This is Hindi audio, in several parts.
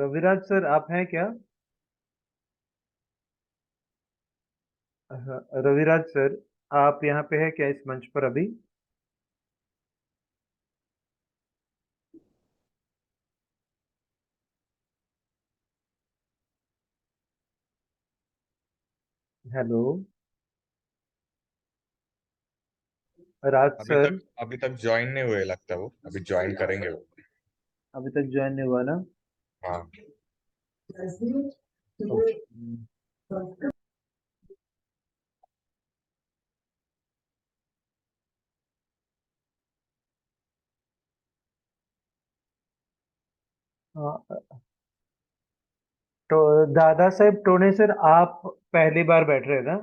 रविराज सर, आप हैं क्या? हाँ, रविराज सर, आप यहाँ पे हैं क्या इस मंच पर अभी? हेलो राज अभी सर। तक अभी तक ज्वाइन नहीं हुए लगता, वो अभी ज्वाइन करेंगे वो। अभी तक ज्वाइन नहीं हुआ ना? हाँ। ओके। हाँ, तो दादा साहेब टोने सर, आप पहली बार बैठ रहे हैं ना?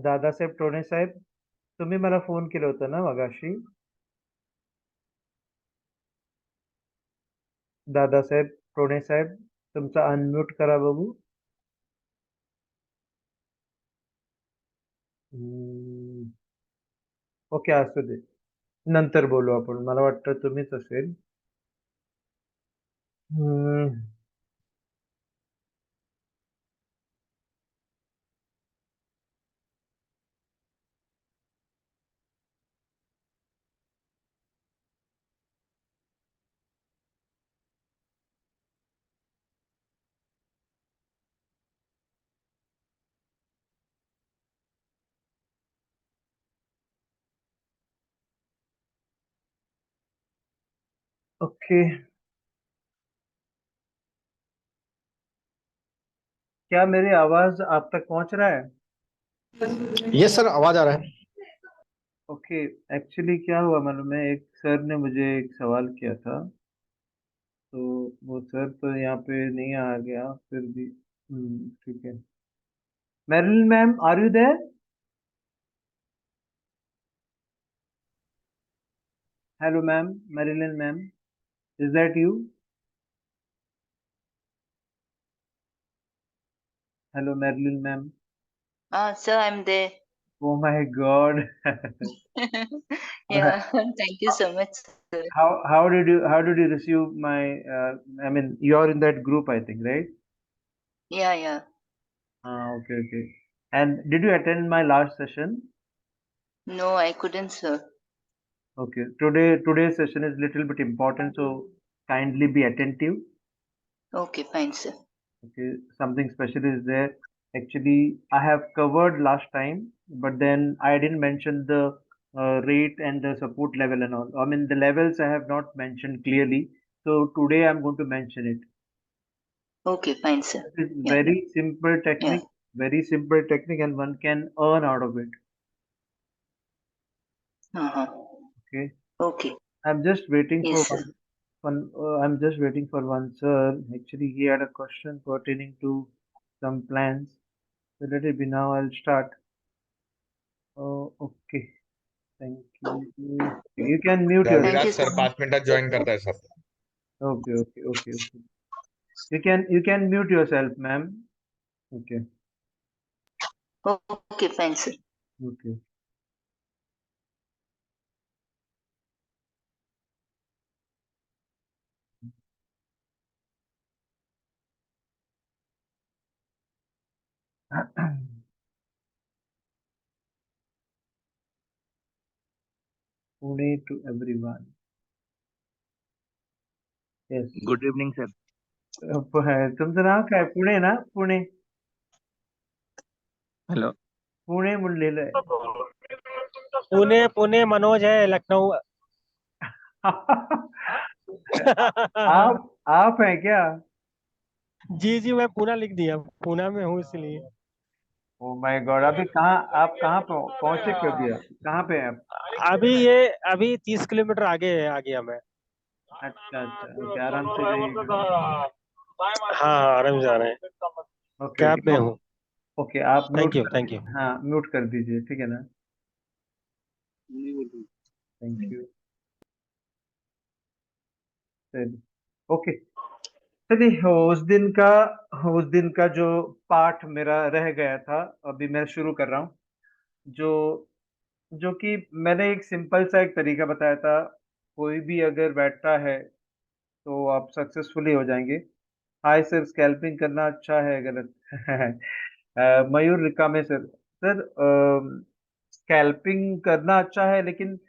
दादासाहेब टोणे साहेब, तुम्ही मला फोन केला होता ना मगाशी? दादासाहेब टोणे साहेब, तुमचा अनम्यूट करा बघू. ओके, असू दे, नंतर बोलू आपण. मला वाटतं तुम्हीच असेल. ओके, क्या मेरी आवाज आप तक पहुंच रहा है? यस सर, आवाज आ रहा है। ओके, एक्चुअली क्या हुआ मालूम है, एक सर ने मुझे एक सवाल किया था, तो वो सर तो यहाँ पे नहीं आ गया, फिर भी ठीक है. Marilyn ma'am, are you there? Hello ma'am, Marilyn ma'am, is that you? Hello Marilyn ma'am. Sir, I'm there. Oh my God. Yeah, thank you so much, sir. How did you receive my I mean, you're in that group, I think, right? Yeah, yeah. Okay. And did you attend my last session? No, I couldn't, sir. Okay. Today's session is little bit important, so kindly be attentive. Okay, fine, sir. Okay. Something special is there. Actually, I have covered last time, but then I didn't mention the rate and the support level and all. I mean, the levels I have not mentioned clearly. So today I'm going to mention it. Okay, fine, sir. It is Yeah, yeah. very simple technique, and one can earn out of it. Uh-huh. Okay. Okay. I'm just waiting for Yes, sir. I'm just waiting for one sir. Actually, he had a question pertaining to some plans. So let it be now. I'll start. Oh, okay. Thank you. You can mute yourself. Thank Raviraj you sir so much. 5 मिनटात ज्वाइन करताय sir. Okay. You can mute yourself, ma'am. Okay. Okay, fine, sir. Okay. Pune to everyone. Yes. Good evening sir. तुमचं नाव काय? पुणे ना? पुणे. हेलो. पुणे म्हणलेलं आहे. पुणे मनोज है, लखनऊ. आप हैं क्या? जी, मैं पूना लिख दिया, पूना में हूँ इसलिए. ओ माय गॉड, अभी कहाँ आप कहाँ पहुंचे क्यों दिया, कहाँ पे हैं आप? अभी 30 किलोमीटर आगे आ गया मैं। अच्छा अच्छा, ओके, आराम से जाइएगा। हाँ हाँ, आराम से जा रहे हैं। ओके कैब में ओके हूँ। ओके, आप म्यूट थैंक यू कर थैंक यू। दीजिए, हाँ म्यूट कर दीजिए, ठीक है ना? Thank you. चलिए, ओके। चलिए, उस दिन का जो पाठ मेरा रह गया था, अभी मैं शुरू कर रहा हूँ। जो जो कि मैंने एक सिंपल सा एक तरीका बताया था, कोई भी अगर बैठता है तो आप सक्सेसफुली हो जाएंगे। हाय सर, स्कैल्पिंग करना अच्छा है गलत? मयूर रिकामे सर, स्कैल्पिंग करना अच्छा है, लेकिन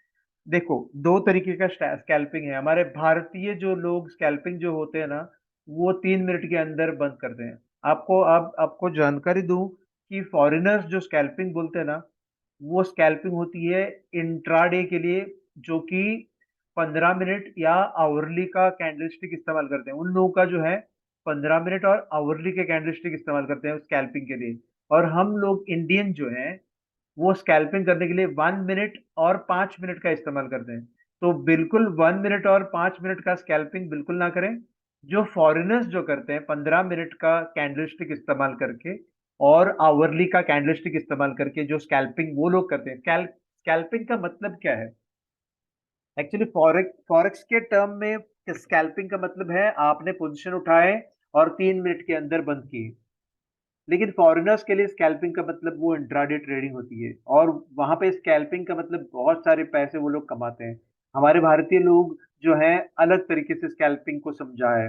देखो, दो तरीके का स्कैल्पिंग है। हमारे भारतीय जो लोग स्कैल्पिंग जो होते हैं ना, वो 3 मिनट के अंदर बंद करते हैं। आपको जानकारी दूं कि फॉरेनर्स जो स्कैल्पिंग बोलते हैं ना, वो स्कैल्पिंग होती है इंट्राडे के लिए, जो कि 15 मिनट या आवरली का कैंडलस्टिक इस्तेमाल करते हैं। उन लोगों का जो है 15 मिनट और आवरली के कैंडलस्टिक इस्तेमाल करते हैं स्कैल्पिंग के लिए। और हम लोग इंडियन जो हैं, वो स्कैल्पिंग करने के लिए 1 मिनट और 5 मिनट का इस्तेमाल करते हैं। तो बिल्कुल 1 मिनट और 5 मिनट का स्कैल्पिंग बिल्कुल ना करें। जो फॉरेनर्स जो करते हैं 15 मिनट का कैंडलस्टिक इस्तेमाल करके और आवरली का कैंडलस्टिक इस्तेमाल करके, जो स्कैल्पिंग वो लोग करते हैं। स्कैल्पिंग का मतलब क्या है? एक्चुअली फॉरेक्स के टर्म में स्कैल्पिंग का मतलब है आपने पोजीशन उठाए और 3 मिनट के अंदर बंद किए। लेकिन फॉरेनर्स के लिए स्कैल्पिंग का मतलब वो इंट्राडे ट्रेडिंग होती है, और वहां पे स्कैल्पिंग का मतलब बहुत सारे पैसे वो लोग कमाते हैं। हमारे भारतीय लोग जो हैं अलग तरीके से स्कैल्पिंग को समझा है।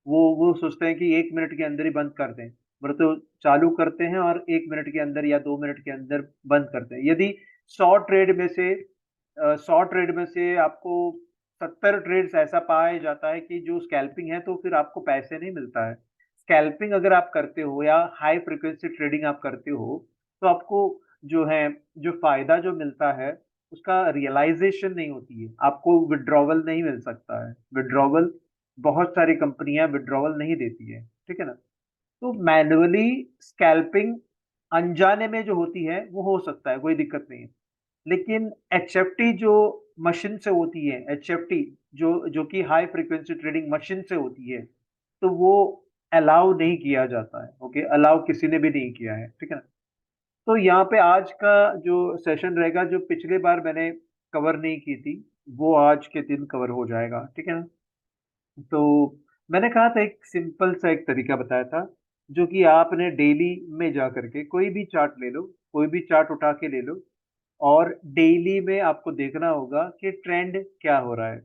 वो सोचते हैं कि 1 मिनट के अंदर ही बंद कर दें, मतलब तो चालू करते हैं और 1 मिनट के अंदर या 2 मिनट के अंदर बंद करते हैं। यदि 100 ट्रेड में से आपको 70 ट्रेड्स ऐसा पाया जाता है कि जो स्कैल्पिंग है, तो फिर आपको पैसे नहीं मिलता है। स्कैल्पिंग अगर आप करते हो या हाई फ्रिक्वेंसी ट्रेडिंग आप करते हो, तो आपको जो है, जो फायदा जो मिलता है, उसका रियलाइजेशन नहीं होती है। आपको विड्रॉवल नहीं मिल सकता है। विड्रॉवल, बहुत सारी कंपनियां विड्रॉवल नहीं देती है, ठीक है ना? तो मैन्युअली स्कैल्पिंग अनजाने में जो होती है वो हो सकता है, कोई दिक्कत नहीं है। लेकिन एचएफटी जो मशीन से होती है, एचएफटी जो कि हाई फ्रीक्वेंसी ट्रेडिंग मशीन से होती है, तो वो अलाउ नहीं किया जाता है। ओके, अलाउ किसी ने भी नहीं किया है, ठीक है ना? तो यहाँ पे आज का जो सेशन रहेगा, जो पिछले बार मैंने कवर नहीं की थी, वो आज के दिन कवर हो जाएगा, ठीक है ना? तो मैंने कहा था, एक सिंपल सा एक तरीका बताया था, जो कि आपने डेली में जा करके कोई भी चार्ट ले लो, कोई भी चार्ट उठा के ले लो, और डेली में आपको देखना होगा कि ट्रेंड क्या हो रहा है।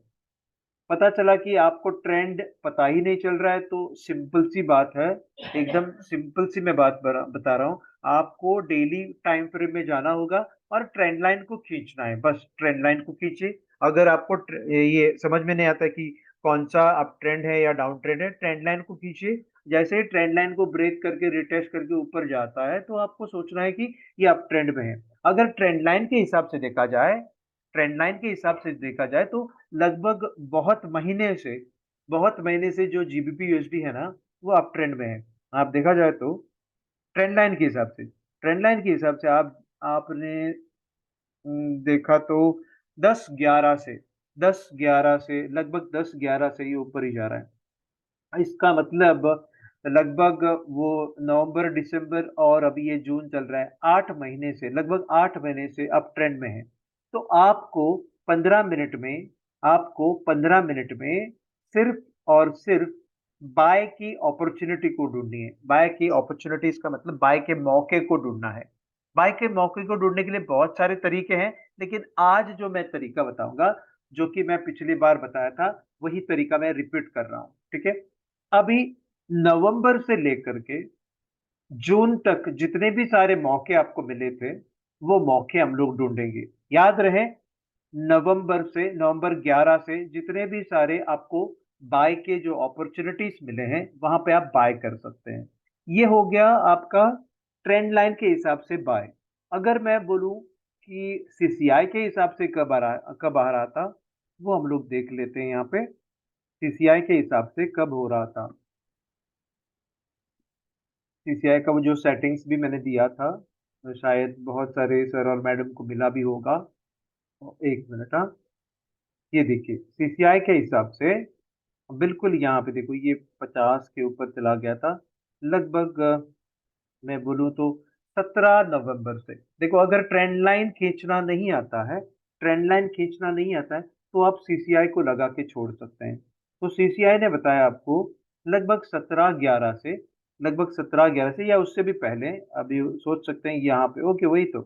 पता चला कि आपको ट्रेंड पता ही नहीं चल रहा है, तो सिंपल सी बात है, एकदम सिंपल सी मैं बात बता रहा हूँ। आपको डेली टाइम फ्रेम में जाना होगा और ट्रेंड लाइन को खींचना है, बस ट्रेंड लाइन को खींचिए। अगर आपको ये समझ में नहीं आता कि कौन सा अप ट्रेंड है या डाउन ट्रेंड है, ट्रेंड लाइन को खींचिए। जैसे ही ट्रेंड लाइन को ब्रेक करके रिटेस्ट करके ऊपर जाता है, तो आपको सोचना है कि ये अप ट्रेंड में है। अगर ट्रेंड लाइन के हिसाब से देखा जाए तो लगभग बहुत महीने से जो जीबीपी यूएसडी है ना, वो अप ट्रेंड में है। आप देखा जाए तो ट्रेंड लाइन के हिसाब से आपने देखा तो 10-11 से लगभग 10-11 से ये ऊपर ही जा रहा है। इसका मतलब लगभग वो नवंबर दिसंबर और अभी ये जून चल रहा है, 8 महीने से, लगभग 8 महीने से अप ट्रेंड में है। तो पंद्रह मिनट में आपको 15 मिनट में सिर्फ और सिर्फ बाय की अपॉर्चुनिटी को ढूंढनी है। बाय की अपॉर्चुनिटी, इसका मतलब बाय के मौके को ढूंढना है। बाय के मौके को ढूंढने के लिए बहुत सारे तरीके हैं, लेकिन आज जो मैं तरीका बताऊंगा, जो कि मैं पिछली बार बताया था, वही तरीका मैं रिपीट कर रहा हूं, ठीक है? अभी नवंबर से लेकर के जून तक जितने भी सारे मौके आपको मिले थे, वो मौके हम लोग ढूंढेंगे। याद रहे, नवंबर 11 से जितने भी सारे आपको बाय के जो अपॉर्चुनिटीज मिले हैं, वहां पे आप बाय कर सकते हैं। ये हो गया आपका ट्रेंड लाइन के हिसाब से बाय। अगर मैं बोलूं कि सीसीआई के हिसाब से कब आ रहा था, वो हम लोग देख लेते हैं। यहाँ पे सीसीआई के हिसाब से कब हो रहा था, सीसीआई का वो जो सेटिंग्स भी मैंने दिया था, शायद बहुत सारे सर और मैडम को मिला भी होगा। एक मिनट, हाँ, ये देखिए सीसीआई के हिसाब से बिल्कुल यहाँ पे देखो ये 50 के ऊपर चला गया था लगभग। मैं बोलूँ तो 17 नवंबर से देखो, अगर ट्रेंड लाइन खींचना नहीं आता है, ट्रेंड लाइन खींचना नहीं आता है, तो आप सीसीआई को लगा के छोड़ सकते हैं। तो सीसीआई ने बताया आपको लगभग 17/11 से या उससे भी पहले, अभी सोच सकते हैं यहाँ पे, ओके वही तो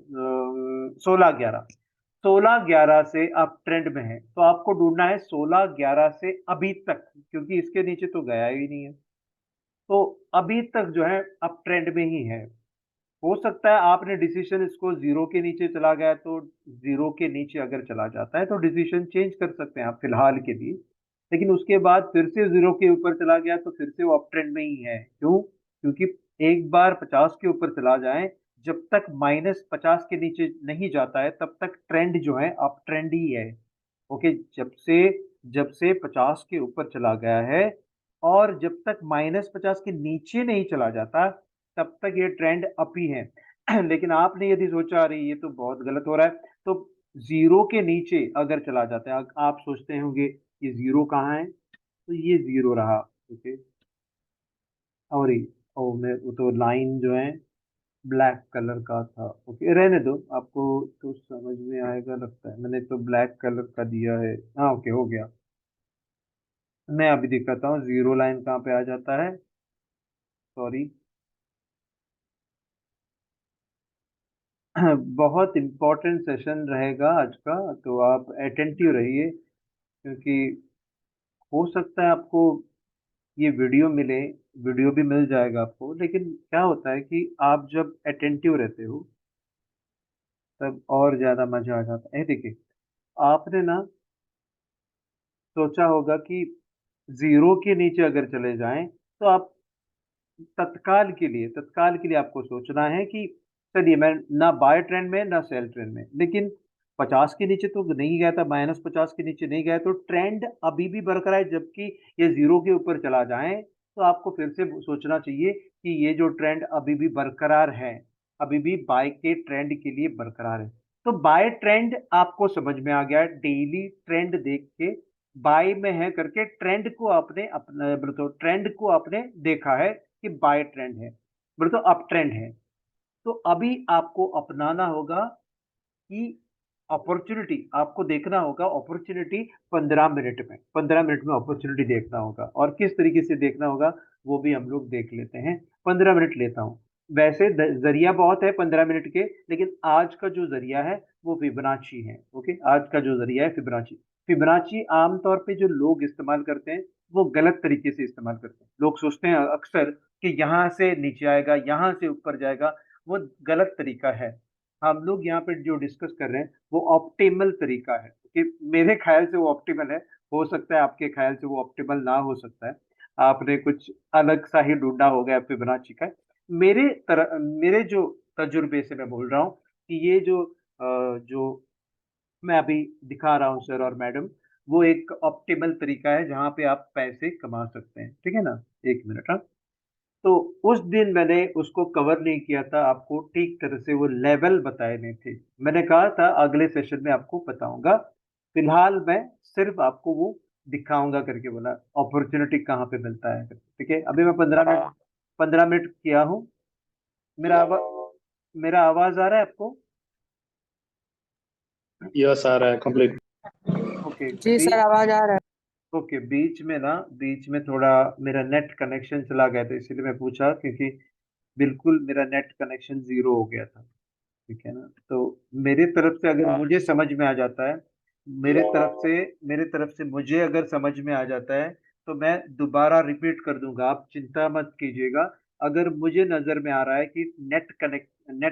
16/11 से आप ट्रेंड में हैं, तो आपको ढूंढना है 16/11 से अभी तक, क्योंकि इसके नीचे तो गया ही नहीं है। तो अभी तक जो है आप ट्रेंड में ही है। हो सकता है आपने डिसीजन इसको जीरो के नीचे चला गया, तो जीरो के नीचे अगर चला जाता है तो डिसीजन चेंज कर सकते हैं आप फिलहाल के लिए। लेकिन उसके बाद फिर से जीरो के ऊपर चला गया तो फिर से वो अप ट्रेंड में ही है। क्यों? क्योंकि एक बार 50 के ऊपर चला जाए, जब तक -50 के नीचे नहीं जाता है तब तक ट्रेंड जो है अप ट्रेंड ही है। ओके, जब से 50 के ऊपर चला गया है और जब तक -50 के नीचे नहीं चला जाता, तब तक ये ट्रेंड अप ही है। लेकिन आपने यदि सोचा अरे ये तो बहुत गलत हो रहा है, तो जीरो के नीचे अगर चला जाता है, आप सोचते होंगे ये जीरो कहाँ है, तो ये जीरो रहा। ओके, और ये ओ मैं वो तो लाइन जो है ब्लैक कलर का था। ओके, रहने दो, आपको तो समझ में आएगा लगता है, मैंने तो ब्लैक कलर का दिया है। हाँ ओके, हो गया। मैं अभी दिखाता हूँ जीरो लाइन कहाँ पे आ जाता है। सॉरी। बहुत इम्पोर्टेंट सेशन रहेगा आज का, तो आप अटेंटिव रहिए, क्योंकि हो सकता है आपको ये वीडियो मिले, वीडियो भी मिल जाएगा आपको, लेकिन क्या होता है कि आप जब अटेंटिव रहते हो तब और ज्यादा मजा आ जाता है। देखिए, आपने ना सोचा होगा कि जीरो के नीचे अगर चले जाएं तो आप तत्काल के लिए आपको सोचना है कि चलिए मैं ना बाय ट्रेंड में ना सेल ट्रेंड में, लेकिन 50 के नीचे तो नहीं गया था, -50 के नीचे नहीं गया, तो ट्रेंड अभी भी बरकरार है। जबकि ये जीरो के ऊपर चला जाए तो आपको फिर से सोचना चाहिए कि ये जो ट्रेंड अभी भी बरकरार है, अभी भी बाय के ट्रेंड के लिए बरकरार है। तो बाय ट्रेंड आपको समझ में आ गया, डेली ट्रेंड देख के बाय में है करके ट्रेंड को आपने अपना, तो ट्रेंड को आपने देखा है कि बाय ट्रेंड है, तो अप ट्रेंड है। तो अभी आपको अपनाना होगा कि अपॉर्चुनिटी आपको देखना होगा, अपॉर्चुनिटी 15 मिनट में अपॉर्चुनिटी देखना होगा। और किस तरीके से देखना होगा वो भी हम लोग देख लेते हैं। 15 मिनट लेता हूँ, वैसे जरिया बहुत है 15 मिनट के, लेकिन आज का जो जरिया है वो फिबोनाची है। ओके, आज का जो जरिया है फिबोनाची। फिबोनाची आमतौर पे जो लोग इस्तेमाल करते हैं वो गलत तरीके से इस्तेमाल करते हैं। लोग सोचते हैं अक्सर कि यहाँ से नीचे आएगा, यहाँ से ऊपर जाएगा, वो गलत तरीका है। हम लोग यहाँ पे जो डिस्कस कर रहे हैं वो ऑप्टिमल तरीका है, कि मेरे ख्याल से वो ऑप्टिमल है। हो सकता है आपके ख्याल से वो ऑप्टिमल ना हो सकता है, आपने कुछ अलग सा ही ढूंढा होगा फिबोनाची का। मेरे जो तजुर्बे से मैं बोल रहा हूँ कि ये जो मैं अभी दिखा रहा हूँ सर और मैडम, वो एक ऑप्टिमल तरीका है जहाँ पे आप पैसे कमा सकते हैं। ठीक है ना? एक मिनट, हाँ। तो उस दिन मैंने उसको कवर नहीं किया था, आपको ठीक तरह से वो लेवल बताए नहीं थे। मैंने कहा था अगले सेशन में आपको बताऊंगा, फिलहाल मैं सिर्फ आपको वो दिखाऊंगा करके बोला, अपॉर्चुनिटी कहाँ पे मिलता है। ठीक है, अभी मैं 15 मिनट किया हूँ। मेरा आवाज आ रहा है आपको? यस आ रहा है कंप्लीट। ओके, जी सर, आवाज आ रहा है। ओके। बीच में थोड़ा मेरा नेट कनेक्शन चला गया था, इसीलिए मैं पूछा, क्योंकि बिल्कुल मेरा नेट कनेक्शन जीरो हो गया था। ठीक है ना? तो मेरे तरफ से अगर मुझे समझ में आ जाता है, मेरे तरफ से मुझे अगर समझ में आ जाता है, तो मैं दोबारा रिपीट कर दूंगा, आप चिंता मत कीजिएगा। अगर मुझे नजर में आ रहा है कि नेट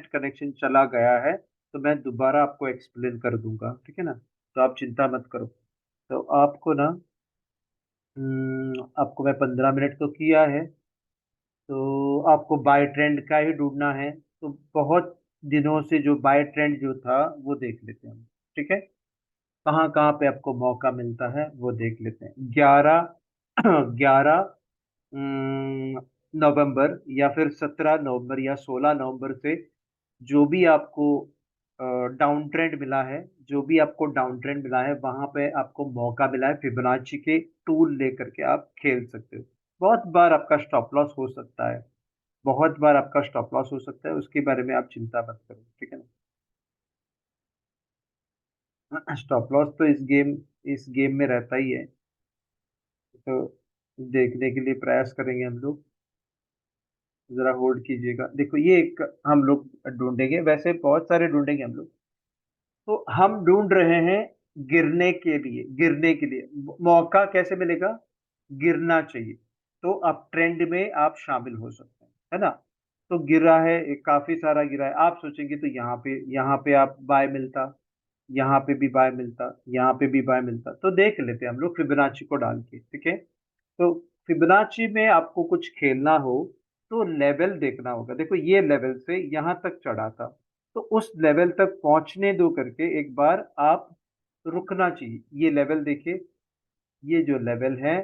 कनेक्शन चला गया है, तो मैं दोबारा आपको एक्सप्लेन कर दूंगा। ठीक है ना? तो आप चिंता मत करो। तो आपको ना आपको मैं 15 मिनट तो किया है, तो आपको बाय ट्रेंड का ही ढूंढना है। तो बहुत दिनों से जो बाय ट्रेंड जो था वो देख लेते हैं हम। ठीक है, कहाँ कहाँ पे आपको मौका मिलता है वो देख लेते हैं। 11 नवंबर या फिर 17 नवंबर या 16 नवंबर से जो भी आपको डाउन ट्रेंड मिला है, जो भी आपको डाउन ट्रेंड मिला है, वहां पे आपको मौका मिला है फिबोनाची के टूल लेकर के आप खेल सकते हो। बहुत बार आपका स्टॉप लॉस हो सकता है, बहुत बार आपका स्टॉप लॉस हो सकता है, उसके बारे में आप चिंता मत करो, ठीक है ना। स्टॉप लॉस तो इस गेम में रहता ही है, तो देखने के लिए प्रयास करेंगे हम लोग। जरा होल्ड कीजिएगा, देखो ये एक हम लोग ढूंढेंगे, वैसे बहुत सारे ढूंढेंगे हम लोग। तो हम ढूंढ रहे हैं गिरने के लिए, गिरने के लिए मौका कैसे मिलेगा, गिरना चाहिए, तो आप ट्रेंड में आप शामिल हो सकते हैं, है ना। तो गिरा है, काफी सारा गिरा है, आप सोचेंगे तो यहाँ पे आप बाय मिलता, यहाँ पे भी बाय मिलता, यहाँ पे भी बाय मिलता, तो देख लेते हैं हम लोग फिबोनाची को डाल के, ठीक है। तो फिबोनाची में आपको कुछ खेलना हो तो लेवल देखना होगा। देखो ये लेवल से यहाँ तक चढ़ा था, तो उस लेवल तक पहुंचने दो करके एक बार आप रुकना चाहिए। ये लेवल देखिए, ये जो लेवल है,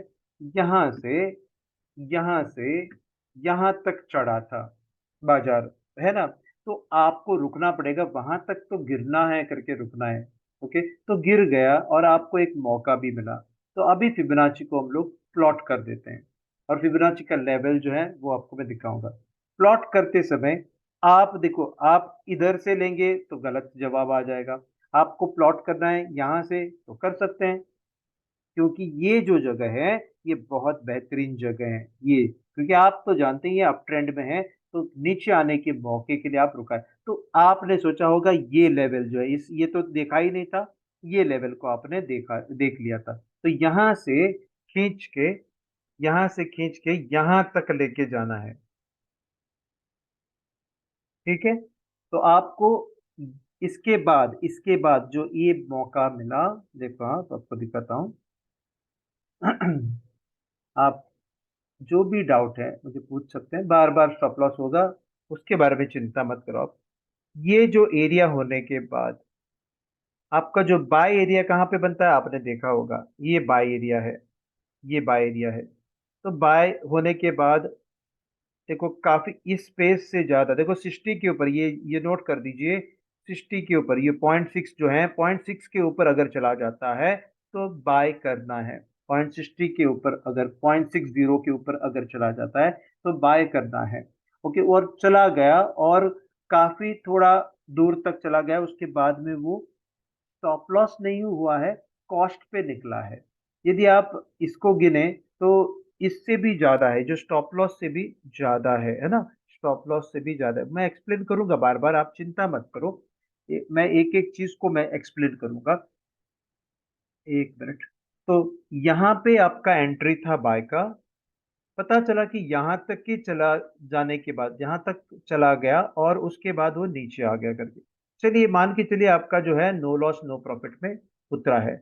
यहाँ से यहाँ से यहाँ तक चढ़ा था बाजार, है ना। तो आपको रुकना पड़ेगा, वहां तक तो गिरना है करके रुकना है। ओके, तो गिर गया और आपको एक मौका भी मिला, तो अभी फिबोनाची को हम लोग प्लॉट कर देते हैं, और फिबोनाची का लेवल जो है वो आपको मैं दिखाऊंगा। प्लॉट करते समय आप देखो, आप इधर से लेंगे तो गलत जवाब आ जाएगा, आपको प्लॉट करना है यहाँ से तो कर सकते हैं, क्योंकि ये जो जगह है ये बहुत बेहतरीन जगह है ये, क्योंकि आप तो जानते ही हैं आप ट्रेंड में हैं, तो नीचे आने के मौके के लिए आप रुका है। तो आपने सोचा होगा ये लेवल जो है, इस ये तो देखा ही नहीं था, ये लेवल को आपने देख लिया था, तो यहाँ से खींच के यहाँ तक लेके जाना है, ठीक है। तो आपको इसके बाद जो ये मौका मिला, देखो हाँ, तो आपको दिखाता हूँ। आप जो भी डाउट है मुझे पूछ सकते हैं, बार बार स्टॉप लॉस होगा, उसके बारे में चिंता मत करो आप। ये जो एरिया होने के बाद आपका जो बाय एरिया कहाँ पे बनता है आपने देखा होगा, ये बाय एरिया है, ये बाय एरिया है। तो बाय होने के बाद देखो काफी इस स्पेस से ज्यादा, देखो 60 के ऊपर, ये नोट कर दीजिए, 60 के ऊपर ये 0.6 जो है, 0.6 के ऊपर अगर चला जाता है तो बाय करना है। 0.60 के ऊपर अगर 0.60 के ऊपर अगर चला जाता है तो बाय करना है। ओके, और चला गया और काफी थोड़ा दूर तक चला गया, उसके बाद में वो स्टॉप लॉस नहीं हुआ है, कॉस्ट पे निकला है। यदि आप इसको गिने तो इससे भी ज्यादा है, जो स्टॉप लॉस से भी ज्यादा है ना, स्टॉप लॉस से भी ज्यादा है। मैं एक्सप्लेन करूंगा बार बार, आप चिंता मत करो, मैं एक एक चीज को मैं एक्सप्लेन करूंगा। एक मिनट। तो यहाँ पे आपका एंट्री था बाय का, पता चला कि यहाँ तक की चला जाने के बाद यहाँ तक चला गया और उसके बाद वो नीचे आ गया करके, चलिए मान के चलिए आपका जो है नो लॉस नो प्रॉफिट में उतरा है,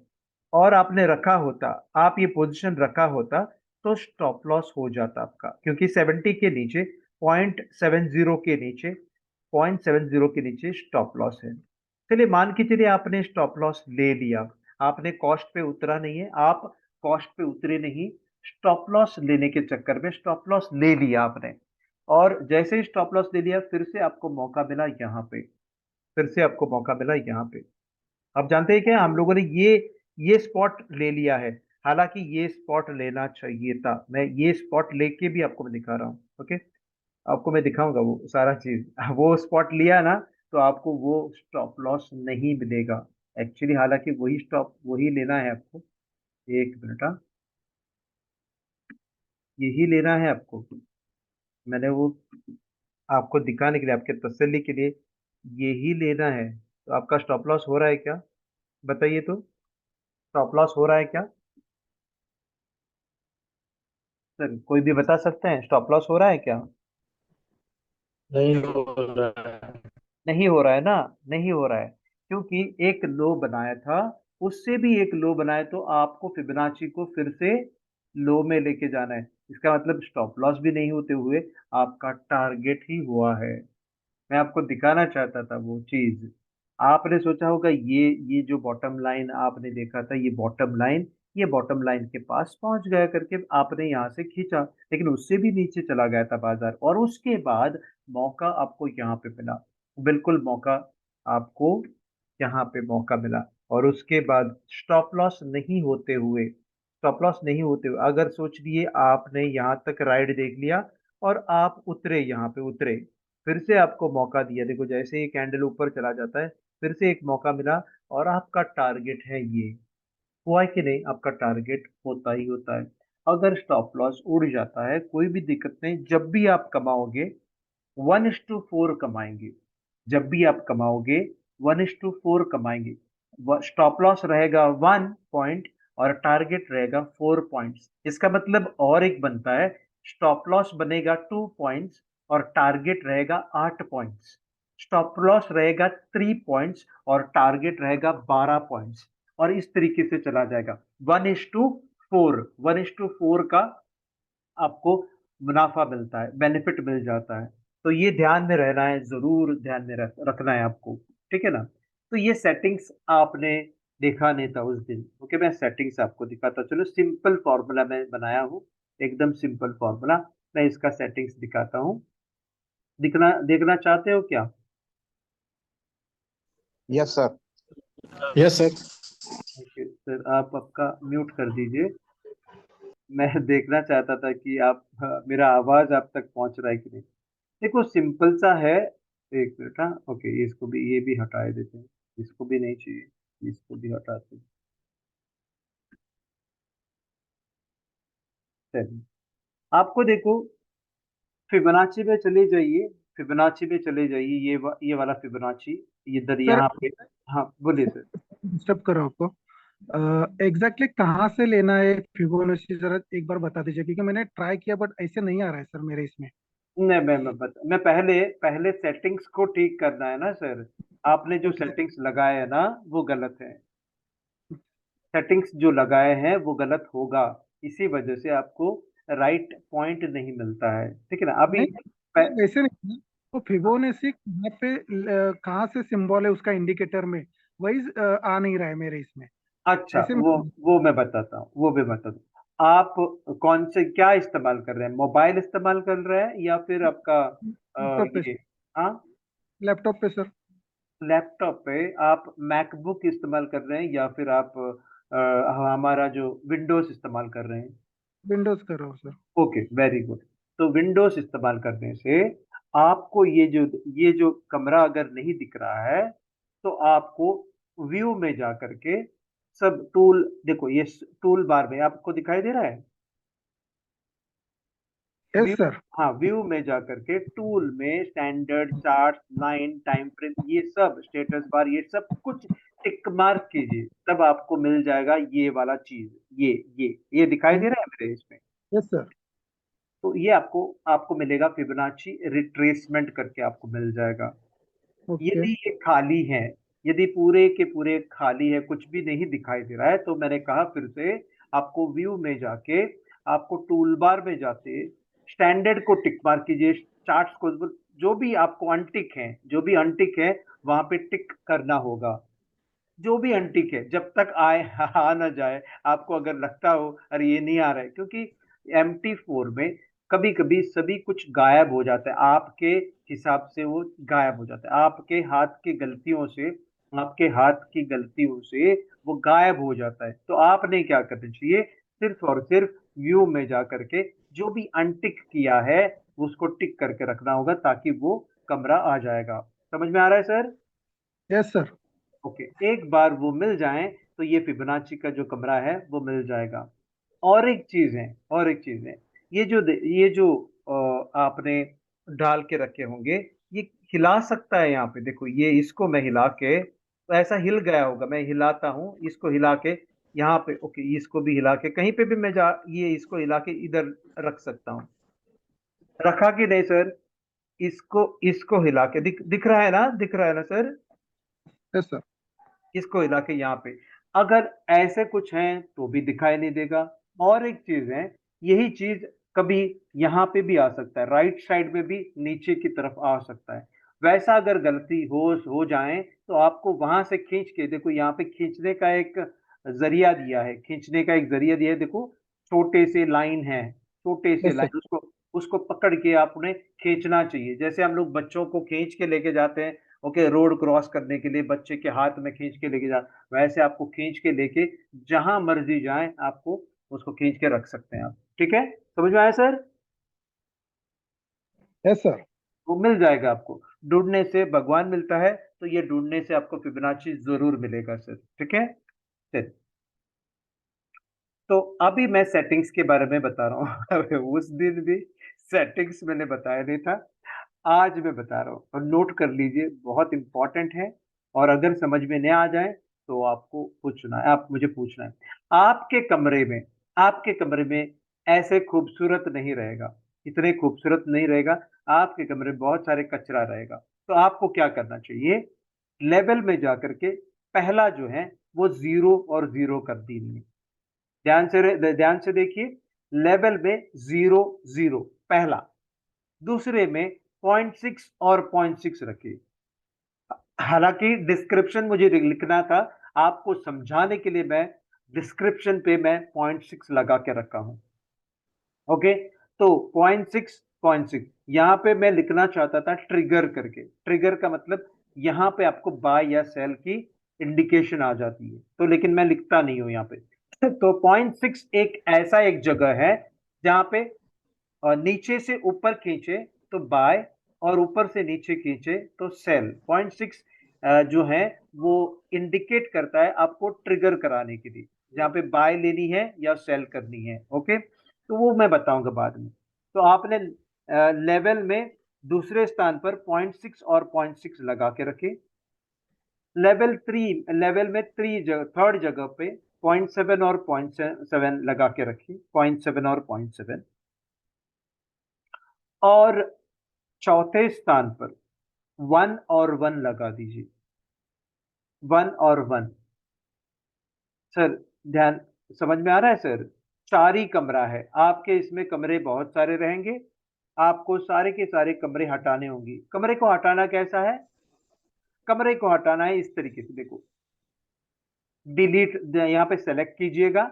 और आपने रखा होता, आप ये पोजीशन रखा होता, तो स्टॉप लॉस हो जाता आपका, क्योंकि 70 के नीचे, 0.70 के नीचे, 0.70 के नीचे स्टॉप लॉस है। चलिए मान के चलिए आपने स्टॉप लॉस ले लिया, आपने कॉस्ट पे उतरा नहीं है, आप कॉस्ट पे उतरे नहीं, स्टॉप लॉस लेने के चक्कर में स्टॉप लॉस ले लिया आपने, और जैसे ही स्टॉप लॉस ले लिया फिर से आपको मौका मिला यहाँ पे, फिर से आपको मौका मिला यहाँ पे। आप जानते हैं क्या, हम लोगों ने ये स्पॉट ले लिया है, हालांकि ये स्पॉट लेना चाहिए था, मैं ये स्पॉट लेके भी आपको मैं दिखा रहा हूँ। ओके, आपको मैं दिखाऊंगा वो सारा चीज। वो स्पॉट लिया ना, तो आपको वो स्टॉप लॉस नहीं मिलेगा एक्चुअली, हालांकि वही लेना है आपको। एक मिनट, हाँ, यही लेना है आपको, मैंने वो आपको दिखाने के लिए, आपके तसल्ली के लिए यही लेना है। तो आपका स्टॉप लॉस हो रहा है क्या, बताइए तो, स्टॉप लॉस हो रहा है क्या सर, कोई भी बता सकते हैं स्टॉप लॉस हो रहा है क्या। नहीं हो रहा है। नहीं हो रहा है ना, नहीं हो रहा है, क्योंकि एक लो बनाया था, उससे भी एक लो बनाया, तो आपको फिबोनाची को फिर से लो में लेके जाना है, इसका मतलब स्टॉप लॉस भी नहीं होते हुए आपका टारगेट ही हुआ है। मैं आपको दिखाना चाहता था वो चीज, आपने सोचा होगा ये जो बॉटम लाइन आपने देखा था, ये बॉटम लाइन के पास पहुंच गया करके आपने यहाँ से खींचा, लेकिन उससे भी नीचे चला गया था बाजार, और उसके बाद मौका आपको यहाँ पे मिला। बिल्कुल मौका आपको यहाँ पे मौका मिला। और उसके बाद स्टॉप लॉस नहीं होते हुए अगर सोच लिए आपने यहाँ तक राइड देख लिया और आप उतरे, यहाँ पे उतरे, फिर से आपको मौका दिया, देखो जैसे ही कैंडल ऊपर चला जाता है फिर से एक मौका मिला और आपका टारगेट है ये, हुआ है कि नहीं? आपका टारगेट होता ही होता है। अगर स्टॉप लॉस उड़ जाता है कोई भी दिक्कत नहीं, जब भी आप कमाओगे 1:4 कमाएंगे। जब भी आप कमाओगे 1:4 कमाएंगे। स्टॉप लॉस रहेगा 1 पॉइंट और टारगेट रहेगा 4 पॉइंट्स। इसका मतलब और एक बनता है, स्टॉप लॉस बनेगा 2 पॉइंट्स और टारगेट रहेगा 8 पॉइंट्स। स्टॉप लॉस रहेगा 3 पॉइंट्स और टारगेट रहेगा 12 पॉइंट्स। और इस तरीके से चला जाएगा 1:4 का आपको मुनाफा मिलता है, बेनिफिट मिल जाता है। तो ये ध्यान में रहना है, जरूर ध्यान में रखना है आपको, ठीक है ना? तो ये सेटिंग्स आपने देखा नहीं था उस दिन, ओके? मैं सेटिंग्स आपको दिखाता, चलो सिंपल फॉर्मूला मैं बनाया हूँ, एकदम सिंपल फॉर्मूला। मैं इसका सेटिंग्स दिखाता हूँ, देखना चाहते हो क्या? Yes sir. Yes sir. Okay sir, आप आपका म्यूट कर दीजिए। मैं देखना चाहता था कि आप मेरा आवाज आप तक पहुंच रहा है कि नहीं। देखो सिंपल सा है, एक मिनट, हाँ ओके, इसको भी, ये भी हटा देते हैं, इसको भी नहीं चाहिए, इसको भी हटाते हैं। चलिए, आपको देखो फिबोनाची में चले जाइए, फिबोनाची में चले जाइए, ये वाला फिबोनाची, इधर सर यहाँ पे। हाँ बोलिए सर। डिस्टर्ब कर रहा हूँ आपको। एग्जैक्टली कहाँ से लेना है फिबोनाची, जरा एक बार बता दीजिए, क्योंकि मैंने ट्राई किया बट ऐसे नहीं आ रहा है सर मेरे इसमें। नहीं, मैं पहले सेटिंग्स को ठीक करना है ना सर। आपने जो ओके। सेटिंग्स लगाए हैं ना वो गलत है, सेटिंग्स जो लगाए हैं वो गलत होगा, इसी वजह से आपको राइट पॉइंट नहीं मिलता है, ठीक है ना? अभी नहीं वैसे नहीं ना। वो फिबोनाची कहाँ पे कहाँ से सिंबल है उसका इंडिकेटर में, वही आ नहीं रहा है मेरे इसमें। अच्छा, ऐसे वो मैं बताता हूँ, वो भी बताता हूँ। आप कौन से क्या इस्तेमाल कर रहे हैं? मोबाइल इस्तेमाल कर रहे हैं या फिर आपका लैपटॉप पे, ये, हाँ, लैपटॉप पे सर। लैपटॉप पे आप मैकबुक इस्तेमाल कर रहे हैं या फिर आप हमारा जो विंडोज इस्तेमाल कर रहे हैं? विंडोज कर रहा हूँ सर। Okay, very good. तो विंडोज इस्तेमाल करने से आपको ये जो कमरा अगर नहीं दिख रहा है तो आपको व्यू में जा करके सब टूल, देखो ये टूल बार में आपको दिखाई दे रहा है यस व्यू। सर। हाँ, व्यू में जा करके टूल में standard chart, line, time frame, ये सब स्टेटस बार, ये सब कुछ टिक मार्क कीजिए, तब आपको मिल जाएगा ये वाला चीज, ये दिखाई दे रहा है मेरे इसमें। Yes sir. तो ये आपको आपको मिलेगा फिबोनाची रिट्रेसमेंट करके आपको मिल जाएगा। ओके। यदि ये खाली है, यदि पूरे के पूरे खाली है, कुछ भी नहीं दिखाई दे रहा है, तो मैंने कहा फिर से आपको व्यू में जाके, आपको टूल बार में जाते स्टैंडर्ड को टिक मार कीजिए, चार्ट्स को, जो भी आपको अनटिक है, जो भी अनटिक है वहां पे टिक करना होगा। जो भी अनटिक है जब तक आए आ ना जाए, आपको अगर लगता हो अरे ये नहीं आ रहा है, क्योंकि MT4 में कभी कभी सभी कुछ गायब हो जाता है, आपके हिसाब से वो गायब हो जाता है, आपके हाथ की गलतियों से, आपके हाथ की गलतियों से वो गायब हो जाता है। तो आपने क्या करना चाहिए, सिर्फ और सिर्फ व्यू में जा करके जो भी अनटिक किया है उसको टिक करके रखना होगा, ताकि वो कमरा आ जाएगा। समझ में आ रहा है सर? Yes sir. ओके, एक बार वो मिल जाए तो ये फिबोनाची का जो कमरा है वो मिल जाएगा। और एक चीज है, और एक चीज है, ये जो आपने डाल के रखे होंगे, ये हिला सकता है यहाँ पे, देखो ये, इसको मैं हिला के, तो ऐसा हिल गया होगा, मैं हिलाता हूँ इसको, हिला के यहाँ पे, ओके, इसको भी हिला के कहीं पे भी मैं जा, ये इसको हिला के इधर रख सकता हूँ। रखा कि नहीं सर? इसको इसको हिला के, दिख रहा है ना, दिख रहा है ना सर? Yes sir. इसको हिला के यहाँ पे, अगर ऐसे कुछ है तो भी दिखाई नहीं देगा। और एक चीज है, यही चीज कभी यहाँ पे भी आ सकता है, राइट साइड में भी नीचे की तरफ आ सकता है। वैसा अगर गलती हो जाए तो आपको वहां से खींच के, देखो यहाँ पे खींचने का एक जरिया दिया है, खींचने का एक जरिया दिया है, देखो छोटे से लाइन है, छोटे से यस सर। लाइन, उसको उसको पकड़ के आपने खींचना चाहिए, जैसे हम लोग बच्चों को खींच के लेके जाते हैं, ओके, रोड क्रॉस करने के लिए बच्चे के हाथ में खींच के लेके जा, वैसे आपको खींच के लेके जहां मर्जी जाए आपको उसको खींच के रख सकते हैं आप। ठीक है, समझ में आया सर? Yes sir. वो मिल जाएगा आपको। ढूंढने से भगवान मिलता है, तो ये ढूंढने से आपको फिबोनाची जरूर मिलेगा सर। ठीक है सर। तो अभी मैं सेटिंग्स के बारे में बता रहा हूँ उस दिन भी सेटिंग्स मैंने बताया नहीं था, आज मैं बता रहा हूँ, और नोट कर लीजिए, बहुत इंपॉर्टेंट है। और अगर समझ में नहीं आ जाए तो आपको पूछना है, आप मुझे पूछना है। आपके कमरे में, आपके कमरे में ऐसे खूबसूरत नहीं रहेगा, इतने खूबसूरत नहीं रहेगा। आपके कमरे में बहुत सारे कचरा रहेगा। तो आपको क्या करना चाहिए? लेवल में जाकर के पहला जो है वो 0 और 0 कर दीजिए। ध्यान से देखिए, लेवल में 0 0 पहला, दूसरे में 0.6 और 0.6 रखिए। हालांकि डिस्क्रिप्शन मुझे लिखना था, आपको समझाने के लिए मैं डिस्क्रिप्शन पे मैं 0.6 लगा के रखा हूं। ओके, तो 0.6 यहां पे मैं लिखना चाहता था ट्रिगर करके। ट्रिगर का मतलब यहां पे आपको बाय या सेल की इंडिकेशन आ जाती है, तो लेकिन मैं लिखता नहीं हूं यहां पे तो 0.6 एक ऐसा एक जगह है जहां पे नीचे से ऊपर खींचे तो बाय, और ऊपर से नीचे खींचे तो सेल। 0.6 जो है वो इंडिकेट करता है आपको ट्रिगर कराने के लिए, जहां पे बाय लेनी है या सेल करनी है। ओके, तो वो मैं बताऊंगा बाद में। तो आपने लेवल में दूसरे स्थान पर 0.6 और 0.6 लगा के रखे। लेवल में थर्ड जगह पे 0.7 और 0.7 लगा के रखी, 0.7 और 0.7। और चौथे स्थान पर 1 और 1 लगा दीजिए, 1 और 1। सर ध्यान, समझ में आ रहा है सर? चार ही कमरा है आपके, इसमें कमरे बहुत सारे रहेंगे, आपको सारे के सारे कमरे हटाने होंगे। कमरे को हटाना कैसा है? कमरे को हटाना है इस तरीके से, देखो, डिलीट, यहाँ पे सेलेक्ट कीजिएगा,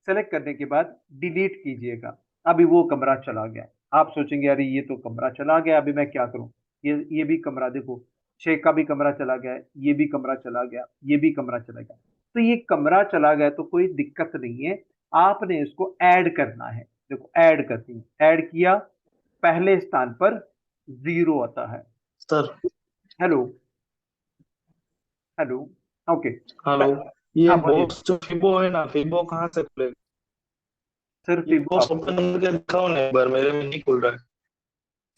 सेलेक्ट करने के बाद डिलीट कीजिएगा। अभी वो कमरा चला गया। आप सोचेंगे अरे ये तो कमरा चला गया, अभी मैं क्या करूं? ये भी कमरा देखो, 6 का भी कमरा चला गया, ये भी कमरा चला गया, ये भी कमरा चला गया। तो ये कमरा चला गया तो कोई दिक्कत नहीं है, आपने इसको ऐड करना है। देखो ऐड करती हूँ, ऐड किया, पहले स्थान पर 0 आता है। Sir. Hello, hello, okay. Hello. ये हाँ बोलिए बॉक्स जो फिबो है ना, फिबो कहाँ से खुलेगा? सर। ये फिबो बॉक्स आपको, ओपन करके दिखाओ ना एक बार, मेरे में नहीं खुल रहा है।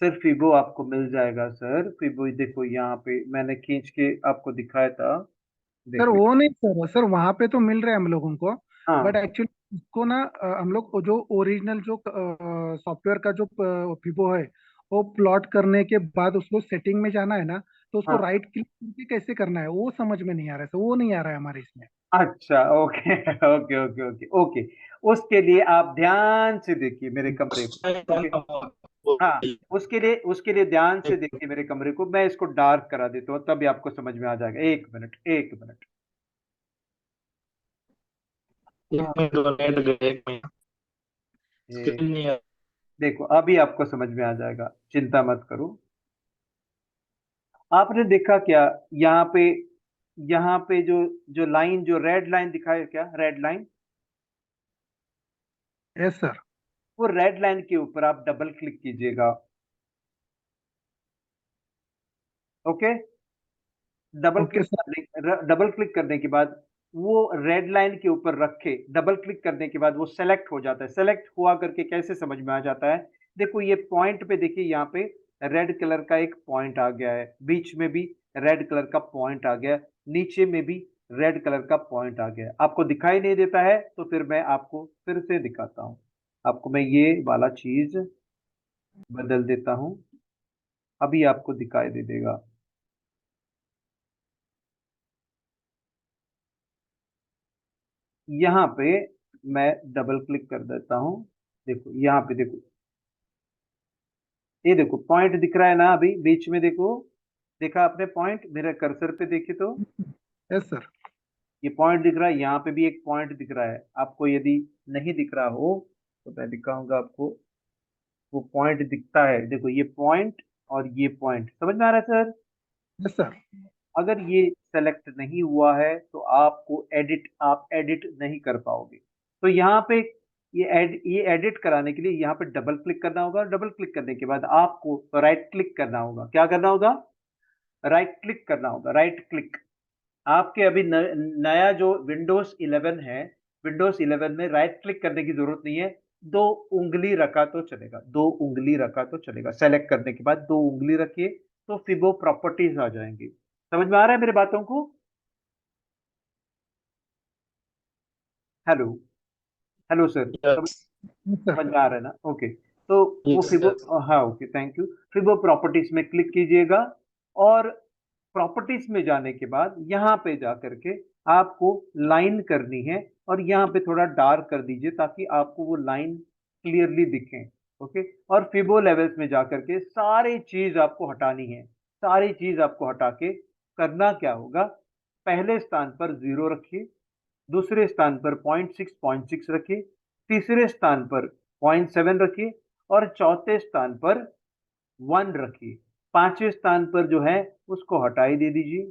सर फिबो आपको मिल जाएगा सर। फिबो देखो यहाँ पे मैंने खींच के आपको दिखाया था, सर देखो। वो नहीं सर, सर वहां पे तो मिल रहा है हम लोगों को, बट हाँ एक्चुअली उसको ना हम लोग को जो ओरिजिनल जो सॉफ्टवेयर का जो फिबो है, वो प्लॉट करने के बाद उसको सेटिंग में जाना है ना, तो उसको हाँ, राइट क्लिक करके कैसे करना है वो समझ में नहीं आ रहा है सर, वो नहीं आ रहा है हमारे इसमें। अच्छा, okay okay okay okay okay. उसके लिए आप ध्यान से देखिए मेरे कमरे को। ओके, हाँ, उसके लिए ध्यान से देखिए मेरे कमरे को। मैं इसको डार्क करा देता हूँ, तभी आपको समझ में आ जाएगा। एक मिनट, एक मिनट। एक मिनट नेट गया, एक मिनट। एक, स्क्रीन नहीं है। देखो अभी आपको समझ में आ जाएगा, चिंता मत करो। आपने देखा क्या यहाँ पे जो जो लाइन, जो रेड लाइन दिखाई, क्या रेड लाइन? Yes sir. वो रेड लाइन के ऊपर आप डबल क्लिक कीजिएगा। Okay, okay sir. Double click करने के बाद वो रेड लाइन के ऊपर रखे, डबल क्लिक करने के बाद वो सेलेक्ट हो जाता है। सेलेक्ट हुआ करके कैसे समझ में आ जाता है? देखो ये पॉइंट पे देखिए, यहाँ पे रेड कलर का एक पॉइंट आ गया है, बीच में भी रेड कलर का पॉइंट आ गया, नीचे में भी रेड कलर का पॉइंट आ गया। आपको दिखाई नहीं देता है तो फिर मैं आपको फिर से दिखाता हूँ। आपको मैं ये वाला चीज बदल देता हूँ, अभी आपको दिखाई दे देगा। यहाँ पे मैं डबल क्लिक कर देता हूँ, देखो यहाँ पे देखो, ये देखो पॉइंट दिख रहा है ना अभी बीच में, देखो, देखा आपने पॉइंट मेरे कर्सर पे देखे तो? Yes sir. ये पॉइंट दिख रहा है, यहाँ पे भी एक पॉइंट दिख रहा है। आपको यदि नहीं दिख रहा हो तो मैं दिखाऊंगा आपको। वो पॉइंट दिखता है, देखो ये पॉइंट और ये पॉइंट, समझ में आ रहा है सर? Yes sir. अगर ये सेलेक्ट नहीं हुआ है तो आप एडिट नहीं कर पाओगे। तो यहाँ पे ये एडिट कराने के लिए यहाँ पे डबल क्लिक करना होगा। डबल क्लिक करने के बाद आपको राइट क्लिक करना होगा। क्या करना होगा? राइट क्लिक करना होगा। राइट क्लिक आपके अभी नया जो विंडोज 11 है, विंडोज 11 में राइट क्लिक करने की जरूरत नहीं है। 2 उंगली रखा तो चलेगा, 2 उंगली रखा तो चलेगा। सेलेक्ट करने के बाद 2 उंगली रखिए तो फिबो प्रॉपर्टीज आ जाएंगी। समझ में आ रहा है मेरे बातों को? हेलो, हेलो सर, यस समझ में आ रहा है ना? ओके, तो वो यस फिबो, यस हाँ ओके, थैंक यू। फिबो प्रॉपर्टीज में क्लिक कीजिएगा और प्रॉपर्टीज में जाने के बाद यहाँ पे जा करके आपको लाइन करनी है और यहाँ पे थोड़ा डार्क कर दीजिए ताकि आपको वो लाइन क्लियरली दिखे। ओके, और फिबो लेवल्स में जा करके सारी चीज आपको हटानी है। सारी चीज आपको हटा के करना क्या होगा? पहले स्थान पर 0 रखिए, दूसरे स्थान पर 0.6 रखिए, तीसरे स्थान पर 0.7 रखिए और चौथे स्थान पर 1 रखिए। पांचवें स्थान पर जो है उसको हटाई दे दीजिए।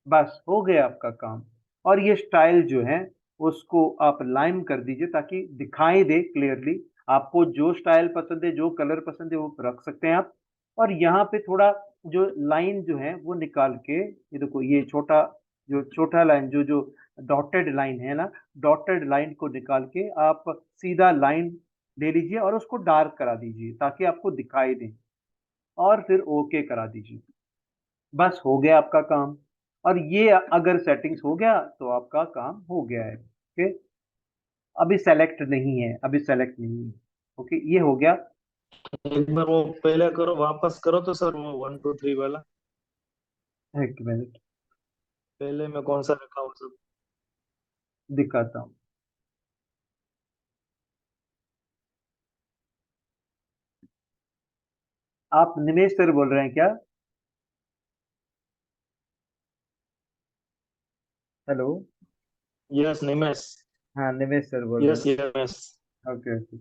बस हो गया आपका काम। और ये स्टाइल जो है उसको आप लाइन कर दीजिए ताकि दिखाई दे क्लियरली। आपको जो स्टाइल पसंद है, जो कलर पसंद है वो रख सकते हैं आप। और यहाँ पे थोड़ा जो लाइन जो है वो निकाल के, ये देखो ये छोटा लाइन जो जो डॉटेड लाइन है ना, डॉटेड लाइन को निकाल के आप सीधा लाइन ले लीजिए और उसको डार्क करा दीजिए ताकि आपको दिखाई दे। और फिर ओके करा दीजिए। बस हो गया आपका काम। और ये अगर सेटिंग्स हो गया तो आपका काम हो गया है। ओके, अभी सेलेक्ट नहीं है, अभी सेलेक्ट नहीं है। ओके, ये हो गया। एक बार वो पहले करो, वापस करो तो सर, वो 1 2 3 वाला। एक मिनट पहले में कौन सा रखा हो सब? दिखाता हूँ। आप निमेश सर बोल रहे हैं क्या? हेलो, यस निमेश। हाँ निमेश सर बोल रहे यस यस। हैं। ओके ओके,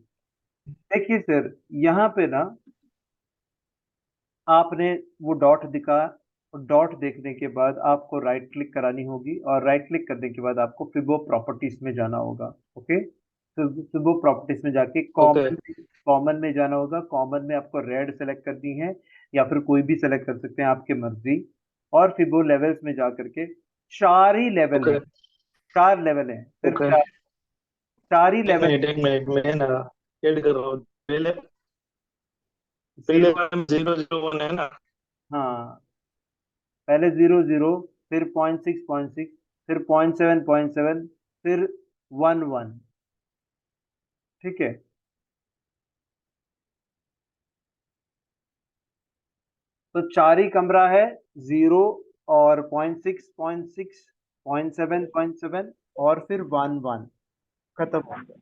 देखिए सर, यहाँ पे ना आपने वो डॉट दिखा, और डॉट देखने के बाद आपको राइट क्लिक करानी होगी और राइट क्लिक करने के बाद आपको फिबो प्रॉपर्टीज में जाना होगा। ओके, तो फिबो प्रॉपर्टीज में जाके ओके कॉमन में जाना होगा। कॉमन में आपको रेड सेलेक्ट करनी है या फिर कोई भी सेलेक्ट कर सकते हैं, आपकी मर्जी। और फिबो लेवल्स में जा करके 4 ही लेवल ओके है, 4 लेवल है, सिर्फ ओके। 4 ही एक लेवल। मिनट एक मिनट, मैं ना ऐड कर रहा हूँ। पहले पहले 0, वाले में 0 0 1 है ना? हाँ, पहले 0 0, फिर 0.6 फिर 0.7 फिर 1 1। ठीक है, तो 4 ही कमरा है, 0 और 0.6 0.7 और फिर 1 1 खत्म हो गया।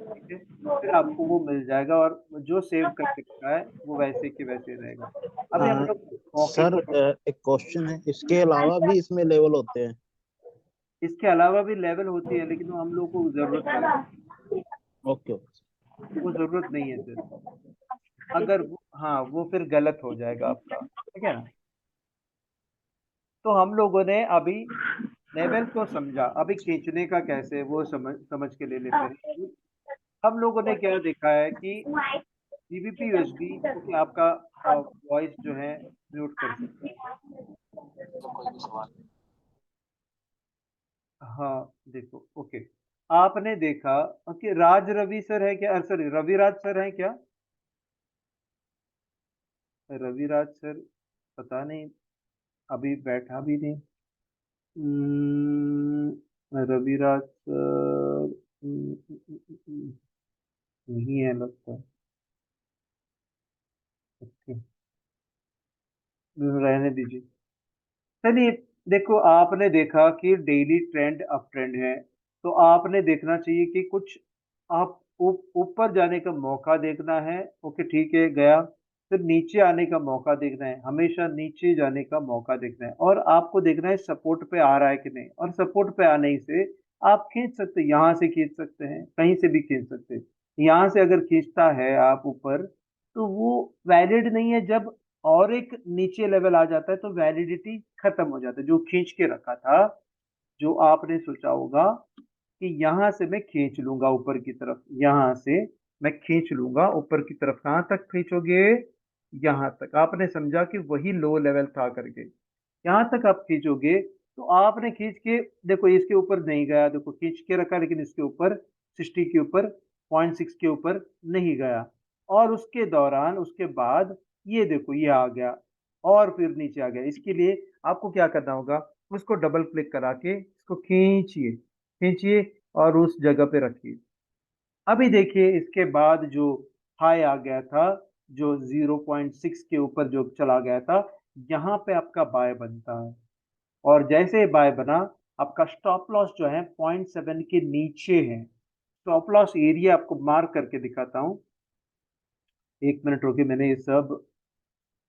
ठीक है, फिर आपको वो मिल जाएगा और जो सेव कर सकता है वो वैसे के वैसे रहेगा। अभी हम लोग मौके सर, की, एक क्वेश्चन है, इसके अलावा भी इसमें लेवल होते हैं? इसके अलावा भी लेवल होती है लेकिन वो हम लोग को जरूरत नहीं है। Okay okay. वो जरूरत नहीं है सर। अगर हाँ, वो फिर गलत हो जाएगा आपका। ठीक है ना? तो हम लोगों ने अभी लेवल को समझा, अभी खींचने का कैसे वो समझ के ले लेते हैं। हम लोगों ने क्या देखा है कि जीबीपी यूएसबी कि आपका वॉइस जो है म्यूट कर सकता है। हाँ देखो, ओके, आपने देखा कि राज रवि सर है क्या? सॉरी, रविराज सर है क्या? रविराज सर पता नहीं, अभी बैठा भी नहीं। रविराज सर नहीं है लगता है। ओके, रहने दीजिए। चलिए, देखो आपने देखा कि डेली ट्रेंड अप ट्रेंड है, तो आपने देखना चाहिए कि कुछ आप ऊपर जाने का मौका देखना है। ओके ठीक है, गया। फिर नीचे आने का मौका देखना है, हमेशा नीचे जाने का मौका देखना है। और आपको देखना है सपोर्ट पे आ रहा है कि नहीं, और सपोर्ट पे आने से आप खींच सकते हैं, यहाँ से खींच सकते हैं, कहीं से भी खींच सकते हैं। यहाँ से अगर खींचता है आप ऊपर तो वो वैलिड नहीं है जब और एक नीचे लेवल आ जाता है तो वैलिडिटी खत्म हो जाता है। जो खींच के रखा था, जो आपने सोचा होगा कि यहां से मैं खींच लूंगा ऊपर की तरफ, यहां से मैं खींच लूंगा ऊपर की तरफ, कहां तक खींचोगे? यहां तक। आपने समझा कि वही लो लेवल था करके, यहां तक आप खींचोगे तो आपने खींच के देखो इसके ऊपर नहीं गया, देखो खींच के रखा लेकिन इसके ऊपर 60 के ऊपर 0.6 के ऊपर नहीं गया। और उसके दौरान उसके बाद ये देखो ये आ गया और फिर नीचे आ गया। इसके लिए आपको क्या करना होगा, उसको डबल क्लिक करा के इसको खींचिए, खींचिए और उस जगह पे रखिए। अभी देखिए इसके बाद जो हाई आ गया था, जो 0.6 के ऊपर जो चला गया था, यहाँ पे आपका बाय बनता है। और जैसे बाय बना, आपका स्टॉप लॉस जो है 0.7 के नीचे है। स्टॉप लॉस एरिया आपको मार्क करके दिखाता हूँ। एक मिनट रुकिए, मैंने ये सब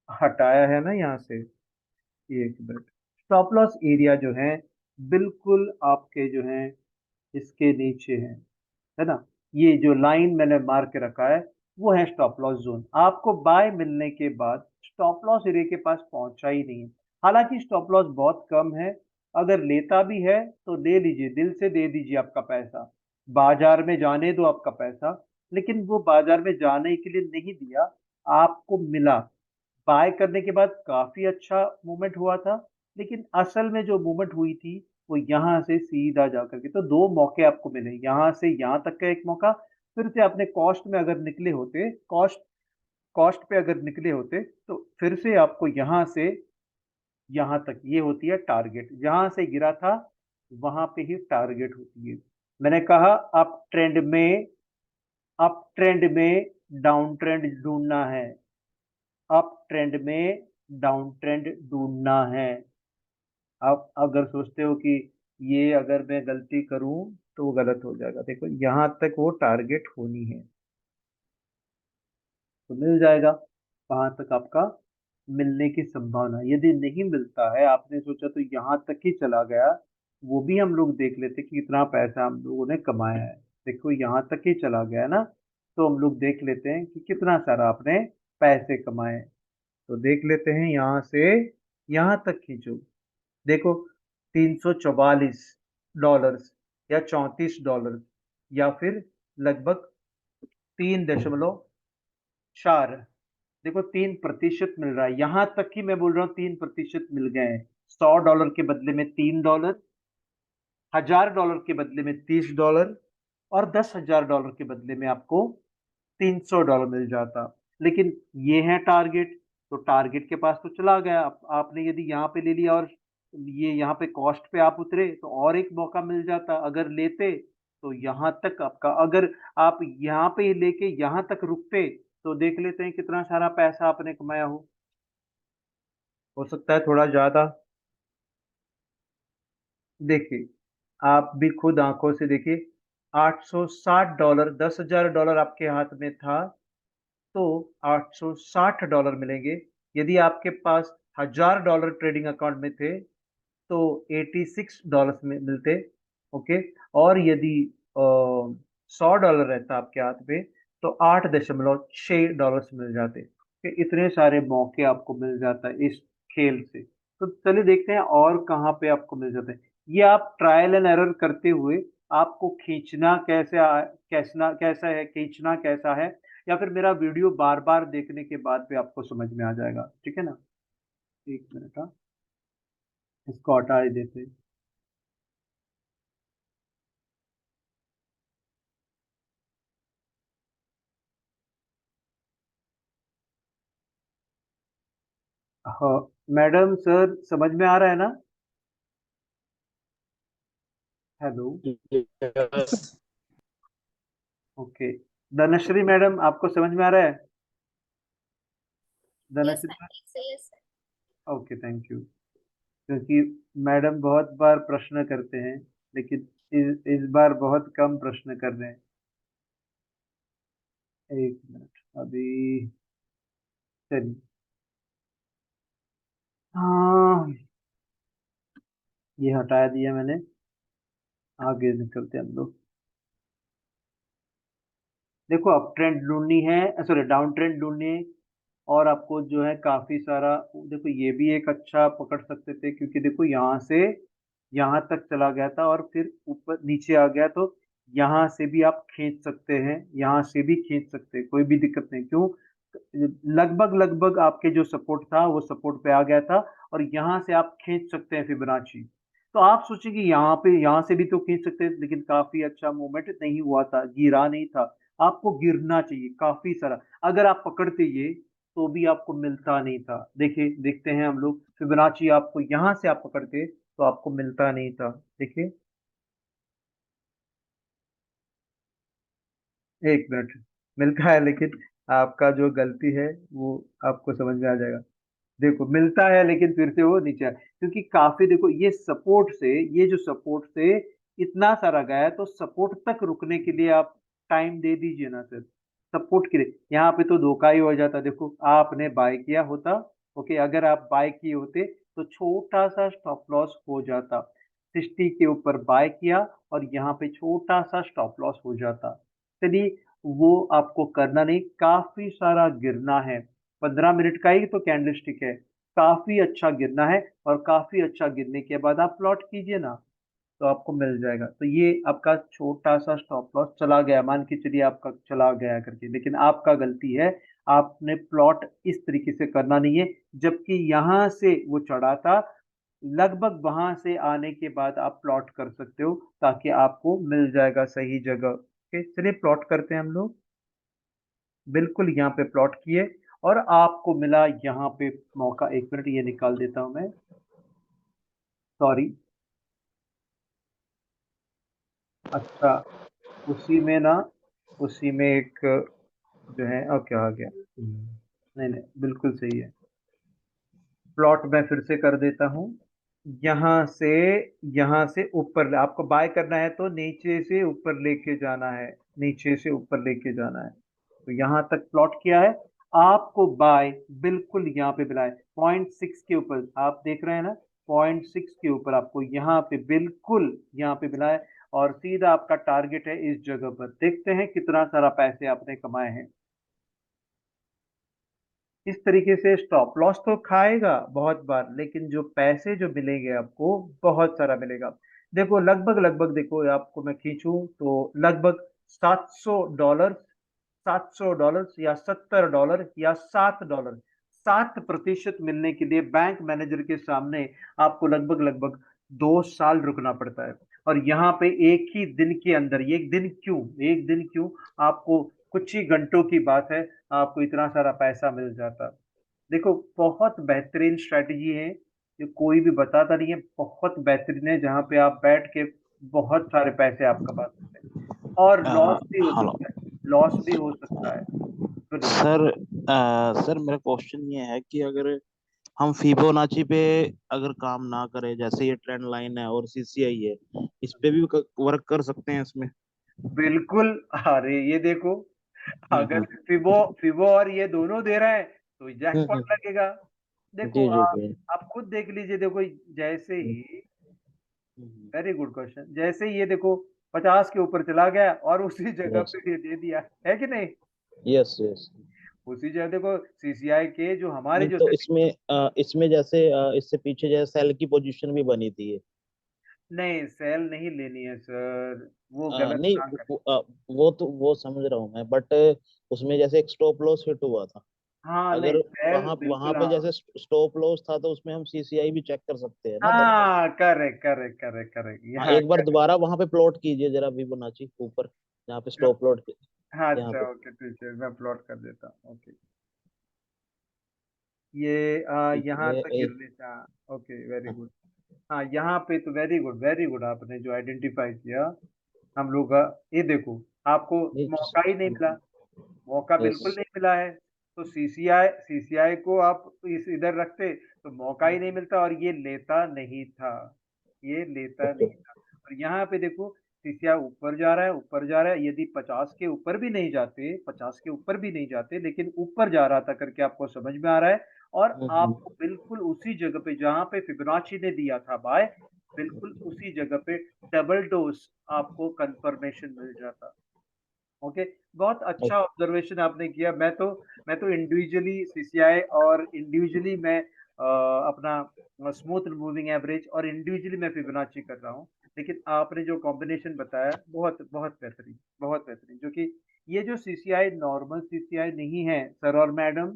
हटाया है ना यहाँ से, एक मिनट। स्टॉप लॉस एरिया जो है बिल्कुल आपके जो है इसके नीचे है ना। ये जो लाइन मैंने मार के रखा है वो है स्टॉप लॉस जोन। आपको बाय मिलने के बाद स्टॉप लॉस एरिया के पास पहुंचा ही नहीं है। हालांकि स्टॉप लॉस बहुत कम है, अगर लेता भी है तो ले लीजिए, दिल से दे दीजिए आपका पैसा, बाजार में जाने दो आपका पैसा। लेकिन वो बाजार में जाने के लिए नहीं दिया, आपको मिला। बाय करने के बाद काफी अच्छा मूवमेंट हुआ था, लेकिन असल में जो मूवमेंट हुई थी वो यहाँ से सीधा जाकर के, तो दो मौके आपको मिले, यहाँ से यहाँ तक का एक मौका। फिर से आपने कॉस्ट में अगर निकले होते, कॉस्ट कॉस्ट पे अगर निकले होते तो फिर से आपको यहाँ से यहाँ तक, ये होती है टारगेट। जहां से गिरा था वहां पे ही टारगेट होती है। मैंने कहा अप ट्रेंड में डाउन ट्रेंड ढूंढना है, अप ट्रेंड में डाउन ट्रेंड ढूंढना है। आप अगर सोचते हो कि ये अगर मैं गलती करूं तो वो गलत हो जाएगा, देखो यहां तक वो टारगेट होनी है तो मिल जाएगा। वहां तक आपका मिलने की संभावना है। यदि नहीं मिलता है, आपने सोचा तो यहाँ तक ही चला गया, वो भी हम लोग देख लेते कि कितना पैसा हम लोगों ने कमाया है। देखो यहाँ तक ही चला गया ना, तो हम लोग देख लेते हैं कि कितना सारा आपने पैसे कमाए। तो देख लेते हैं यहाँ से यहाँ तक खींचो, देखो 344 डॉलर्स या 34 डॉलर या फिर लगभग 3.4, देखो 3% मिल रहा है। यहां तक कि मैं बोल रहा हूँ 3% मिल गए हैं। $100 के बदले में $3, $1000 के बदले में $30 और $10,000 के बदले में आपको $300 मिल जाता। लेकिन ये है टारगेट, तो टारगेट के पास तो चला गया। आपने यदि यहाँ पे ले लिया और ये यहाँ पे कॉस्ट पे आप उतरे तो और एक मौका मिल जाता अगर लेते। तो यहाँ तक आपका, अगर आप यहाँ पे लेके यहाँ तक रुकते तो देख लेते हैं कितना सारा पैसा आपने कमाया हो सकता है थोड़ा ज्यादा। देखिए आप भी खुद आंखों से देखिए, $860, $10,000 आपके हाथ में था तो $860 मिलेंगे। यदि आपके पास $1,000 ट्रेडिंग अकाउंट में थे तो $86 में मिलते। ओके। और यदि $100 रहता आपके हाथ में तो $8.6 मिल जाते। कि इतने सारे मौके आपको मिल जाता है इस खेल से। तो चलिए देखते हैं और कहाँ पे आपको मिल जाते हैं। ये आप ट्रायल एंड एरर करते हुए आपको खींचना कैसा है, खींचना कैसा है, या फिर मेरा वीडियो बार बार देखने के बाद भी आपको समझ में आ जाएगा। ठीक है ना, एक मिनट, हाँ इसको हटा ही देते हैं। हाँ मैडम सर समझ में आ रहा है ना? Hello. Yes. Okay, Dhanashree madam आपको समझ में आ रहा है? Yes, Dhanashree, sir. Yes, sir. Okay thank you. क्योंकि मैडम बहुत बार प्रश्न करते हैं लेकिन इस बार बहुत कम प्रश्न कर रहे हैं। एक मिनट अभी, चलिए हाँ ये हटा दिया मैंने, आगे निकलते हैं हम लोग। देखो अप ट्रेंड ढूंढनी है, सॉरी डाउन ट्रेंड ढूंढनी है, और आपको जो है काफी सारा, देखो ये भी एक अच्छा पकड़ सकते थे, क्योंकि देखो यहाँ से यहाँ तक चला गया था और फिर ऊपर नीचे आ गया, तो यहाँ से भी आप खींच सकते हैं, यहाँ से भी खींच सकते हैं, कोई भी दिक्कत नहीं। क्यों? लगभग लगभग आपके जो सपोर्ट था वो सपोर्ट पे आ गया था, और यहाँ से आप खींच सकते हैं फिबोनाची। तो आप सोचिए कि यहाँ पे, यहाँ से भी तो खींच सकते हैं, लेकिन काफी अच्छा मूवमेंट नहीं हुआ था, गिरा नहीं था। आपको गिरना चाहिए काफी सारा, अगर आप पकड़ते ये तो भी आपको मिलता नहीं था। देखिए, देखते हैं हम लोग, फिबोनाची आपको यहाँ से आप पकड़ते तो आपको मिलता नहीं था। देखिए, एक मिनट, मिलता है, लेकिन आपका जो गलती है वो आपको समझ में आ जाएगा। देखो, मिलता है लेकिन फिर से वो नीचे क्योंकि काफी, देखो ये सपोर्ट से, ये जो सपोर्ट से इतना सारा गया है, तो सपोर्ट तक रुकने के लिए आप टाइम दे दीजिए ना सर। सपोर्ट के लिए यहाँ पे तो धोखा ही हो जाता। देखो, आपने बाय किया होता, ओके, अगर आप बाय किए होते तो छोटा सा स्टॉप लॉस हो जाता। 60 के ऊपर बाय किया और यहाँ पे छोटा सा स्टॉप लॉस हो जाता। चलिए, वो आपको करना नहीं, काफी सारा गिरना है। 15 मिनट का ही तो कैंडल स्टिक है, काफी अच्छा गिरना है, और काफी अच्छा गिरने के बाद आप प्लॉट कीजिए ना, तो आपको मिल जाएगा। तो ये आपका छोटा सा स्टॉप लॉस चला गया, मान के चलिए आपका चला गया करके, लेकिन आपका गलती है, आपने प्लॉट इस तरीके से करना नहीं है। जबकि यहाँ से वो चढ़ा था, लगभग वहां से आने के बाद आप प्लॉट कर सकते हो, ताकि आपको मिल जाएगा सही जगह। ओके, चलिए प्लॉट करते हैं हम लोग। बिल्कुल यहाँ पे प्लॉट किए और आपको मिला यहाँ पे मौका। एक मिनट, ये निकाल देता हूं मैं, सॉरी। अच्छा, उसी में ना, उसी में एक जो है, ओके, आ गया। नहीं नहीं, बिल्कुल सही है। प्लॉट मैं फिर से कर देता हूँ। यहाँ से, यहाँ से ऊपर आपको बाय करना है, तो नीचे से ऊपर लेके जाना है, नीचे से ऊपर लेके जाना है। तो यहाँ तक प्लॉट किया है, आपको बाय बिल्कुल यहाँ पे मिला है 0.6 के ऊपर, आप देख रहे हैं ना, 0.6 के ऊपर आपको यहाँ पे बिल्कुल यहाँ पे मिला है, और सीधा आपका टारगेट है इस जगह पर। देखते हैं कितना सारा पैसे आपने कमाए हैं। इस तरीके से स्टॉप लॉस तो खाएगा बहुत बार, लेकिन जो पैसे जो मिलेंगे आपको, बहुत सारा मिलेगा। देखो, लगभग लगभग, देखो आपको मैं खींचूं तो लगभग $700, $700 या $70 या $7, 7% मिलने के लिए बैंक मैनेजर के सामने आपको लगभग लगभग 2 साल रुकना पड़ता है। और यहाँ पे एक ही दिन के अंदर, एक दिन क्यों, एक दिन क्यों, आपको कुछ ही घंटों की बात है, आपको इतना सारा पैसा मिल जाता। देखो, बहुत बेहतरीन स्ट्रेटजी है, ये कोई भी बताता नहीं है, बहुत बेहतरीन है, जहाँ पे आप बैठ के बहुत सारे पैसे आप कमा सकते हैं, और लॉस भी हो हेलो सकता है, लॉस भी हो सकता है। बोलिए। सर। सर मेरा क्वेश्चन ये है कि अगर हम फिबोनाची पे अगर काम ना करें, जैसे ये ट्रेंड लाइन है और सीसीआई है, इस पे भी वर्क कर सकते हैं इसमें? बिल्कुल, अरे ये देखो, अगर हम्म। फिबो फिबो और ये दोनों दे रहा है तो हम्म। जैकपॉट लगेगा। देखो, जी जी आप जी। आप खुद देख लीजिए। देखो, जैसे हम्म, ही, वेरी गुड क्वेश्चन, जैसे ही ये देखो 50 के ऊपर चला गया और उसी जगह यस पे ये दे दिया, है कि नहीं? Yes yes. उसी जगह देखो, सीसीआई के जो हमारे नहीं जो तो इसमें जैसे इससे पीछे जैसे सेल की पोजीशन भी बनी थी। नहीं, सेल नहीं लेनी है सर, वो गलत नहीं ना करें। वो तो वो समझ रहा हूँ मैं, बट उसमें जैसे एक स्टॉप लॉस हिट हुआ था। हाँ, नहीं, अगर सेल वहां वहां बिल्कुल, पे हाँ। जैसे स्टॉप लॉस था, तो उसमें हम सीसीआई भी चेक कर सकते हैं ना तब? हाँ, करेक्ट करेक्ट करेक्ट करेक्ट, हाँ, यहाँ एक बार दोबारा वहां पे प्लॉट कीजिए जरा फिबोनाची ऊपर, जहाँ पे स्टॉप लॉट हाँ, यहाँ अच्छा, पे। ओके, ठीक है, मैं प्लॉट कर देता हूँ। ओके, ये ठीक यहाँ है तक गिरने का। Okay, very good. हाँ, यहाँ पे तो वेरी गुड, वेरी गुड, आपने जो आइडेंटिफाई किया हम लोग का। ये देखो, आपको मौका ही नहीं मिला, मौका यस। बिल्कुल नहीं मिला है। तो सीसीआई सीसीआई को आप इस इधर रखते तो मौका ही नहीं मिलता, और ये लेता नहीं था, ये लेता ओके। नहीं था। और यहाँ पे देखो, सीसीआई ऊपर जा रहा है, ऊपर जा रहा है। यदि 50 के ऊपर भी नहीं जाते, 50 के ऊपर भी नहीं जाते, लेकिन ऊपर जा रहा था करके आपको समझ में आ रहा है। और आपको बिल्कुल उसी जगह पे जहाँ पे फिबोनाची ने दिया था बाय, बिल्कुल उसी जगह पे डबल डोज आपको कंफर्मेशन मिल जाता। ओके, बहुत अच्छा ऑब्जर्वेशन आपने किया। मैं तो इंडिविजुअली सीसीआई और इंडिविजुअली मैं अपना स्मूथ मूविंग एवरेज और इंडिविजुअली मैं फिबोनाची कर रहा हूँ, लेकिन आपने जो कॉम्बिनेशन बताया बहुत बहुत बेहतरीन, बहुत बेहतरीन। जो कि ये जो सीसीआई नॉर्मल सीसीआई नहीं है सर और मैडम,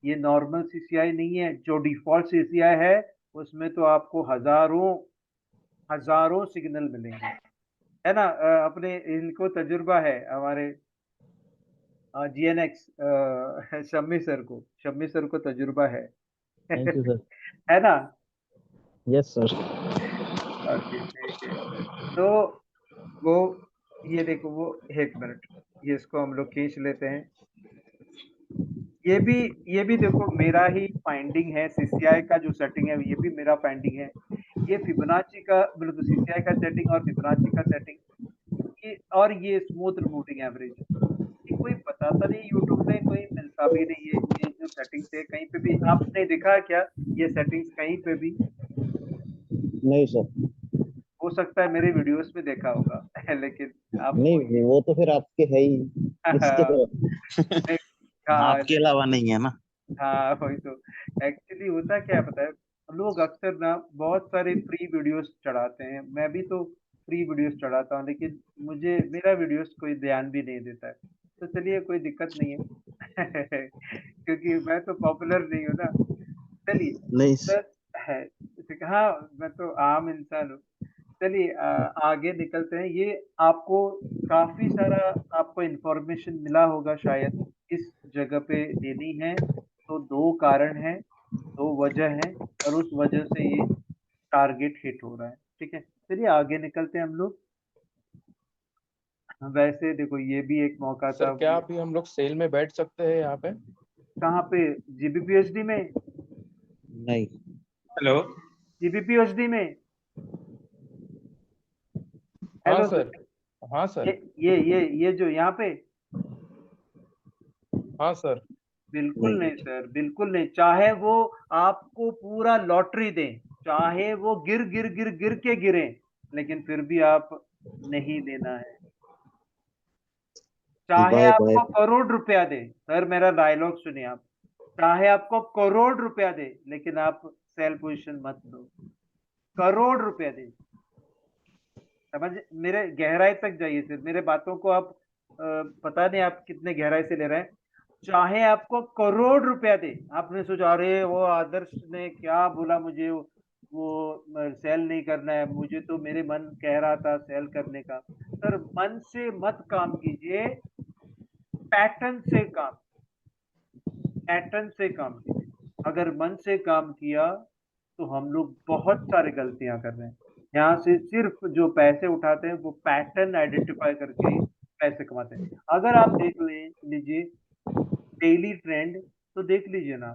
ये नॉर्मल सीसीआई नहीं है। जो डिफॉल्ट सीसीआई है उसमें तो आपको हजारों हजारों सिग्नल मिलेंगे, है ना। अपने इनको तजुर्बा है हमारे जीएनएक्स शम्मी सर को तजुर्बा है थैंक यू सर। है ना। Yes sir. ओके ठीक है। तो वो ये देखो, वो एक मिनट, ये इसको हम लोग खींच लेते हैं। ये भी देखो मेरा ही फाइंडिंग है, सीसीआई का जो सेटिंग है ये भी मेरा फाइंडिंग है। ये फिबोनाची का मतलब सीसीआई का सेटिंग और फिबोनाची का सेटिंग, ये और ये स्मूथ रिमूविंग एवरेज, ये कोई बताता नहीं, यूट्यूब में कोई मिलता भी नहीं है। ये जो सेटिंग्स है कहीं पे भी आपने देखा क्या ये सेटिंग्स कहीं पे भी? नहीं सर। हो सकता है मेरे वीडियोस में देखा होगा लेकिन आपको नहीं, वो तो फिर आपके है ही, इसके तो नहीं, हाँ आपके अलावा नहीं है ना। हाँ वही तो। एक्चुअली होता क्या है पता है, लोग अक्सर ना बहुत सारे फ्री वीडियोस चढ़ाते हैं, मैं भी तो फ्री वीडियोस चढ़ाता हूँ, लेकिन मुझे मेरा वीडियोस कोई ध्यान भी नहीं देता है। तो चलिए कोई दिक्कत नहीं है क्योंकि मैं तो पॉपुलर नहीं हूँ ना। चलिए नहीं सर है, हाँ मैं तो आम इंसान हूँ। चलिए आगे निकलते हैं। ये आपको काफी सारा आपको इंफॉर्मेशन मिला होगा शायद इस जगह पे देनी है। तो दो कारण हैं, दो वजह हैं, और उस वजह से ये टारगेट हिट हो रहा है। ठीक है, चलिए आगे निकलते हैं हम लोग। वैसे देखो ये भी एक मौका सर था। क्या अभी हम लोग सेल में बैठ सकते हैं यहाँ पे? कहाँ पे? जीबीपीएचडी में? नहीं। हेलो। जीबीपीएचडी में? हाँ हेलो सर। हाँ ये सर। ये जो यहाँ पे? हाँ सर। बिल्कुल नहीं सर, बिल्कुल नहीं। चाहे वो आपको पूरा लॉटरी दें, चाहे वो गिर गिर गिर गिर के गिरे, लेकिन फिर भी आप नहीं लेना है। चाहे बाय बाय। आपको करोड़ रुपया दे, सर मेरा डायलॉग सुनिए आप, चाहे आपको करोड़ रुपया दे, लेकिन आप सेल पोजीशन मत दो। करोड़ रुपया दे, समझ, मेरे गहराई तक जाइए सर, मेरे बातों को आप पता नहीं आप कितने गहराई से ले रहे हैं। चाहे आपको करोड़ रुपया दे, आपने सोचा अरे वो आदर्श ने क्या बोला मुझे, वो सेल नहीं करना है, मुझे तो मेरे मन कह रहा था सेल करने का। सर मन से मत काम कीजिए, पैटर्न से काम, पैटर्न से काम कीजिए। अगर मन से काम किया तो हम लोग बहुत सारी गलतियां कर रहे हैं। यहाँ से सिर्फ जो पैसे उठाते हैं वो पैटर्न आइडेंटिफाई करके पैसे कमाते हैं। अगर आप देख लीजिए डेली ट्रेंड, तो देख लीजिए ना,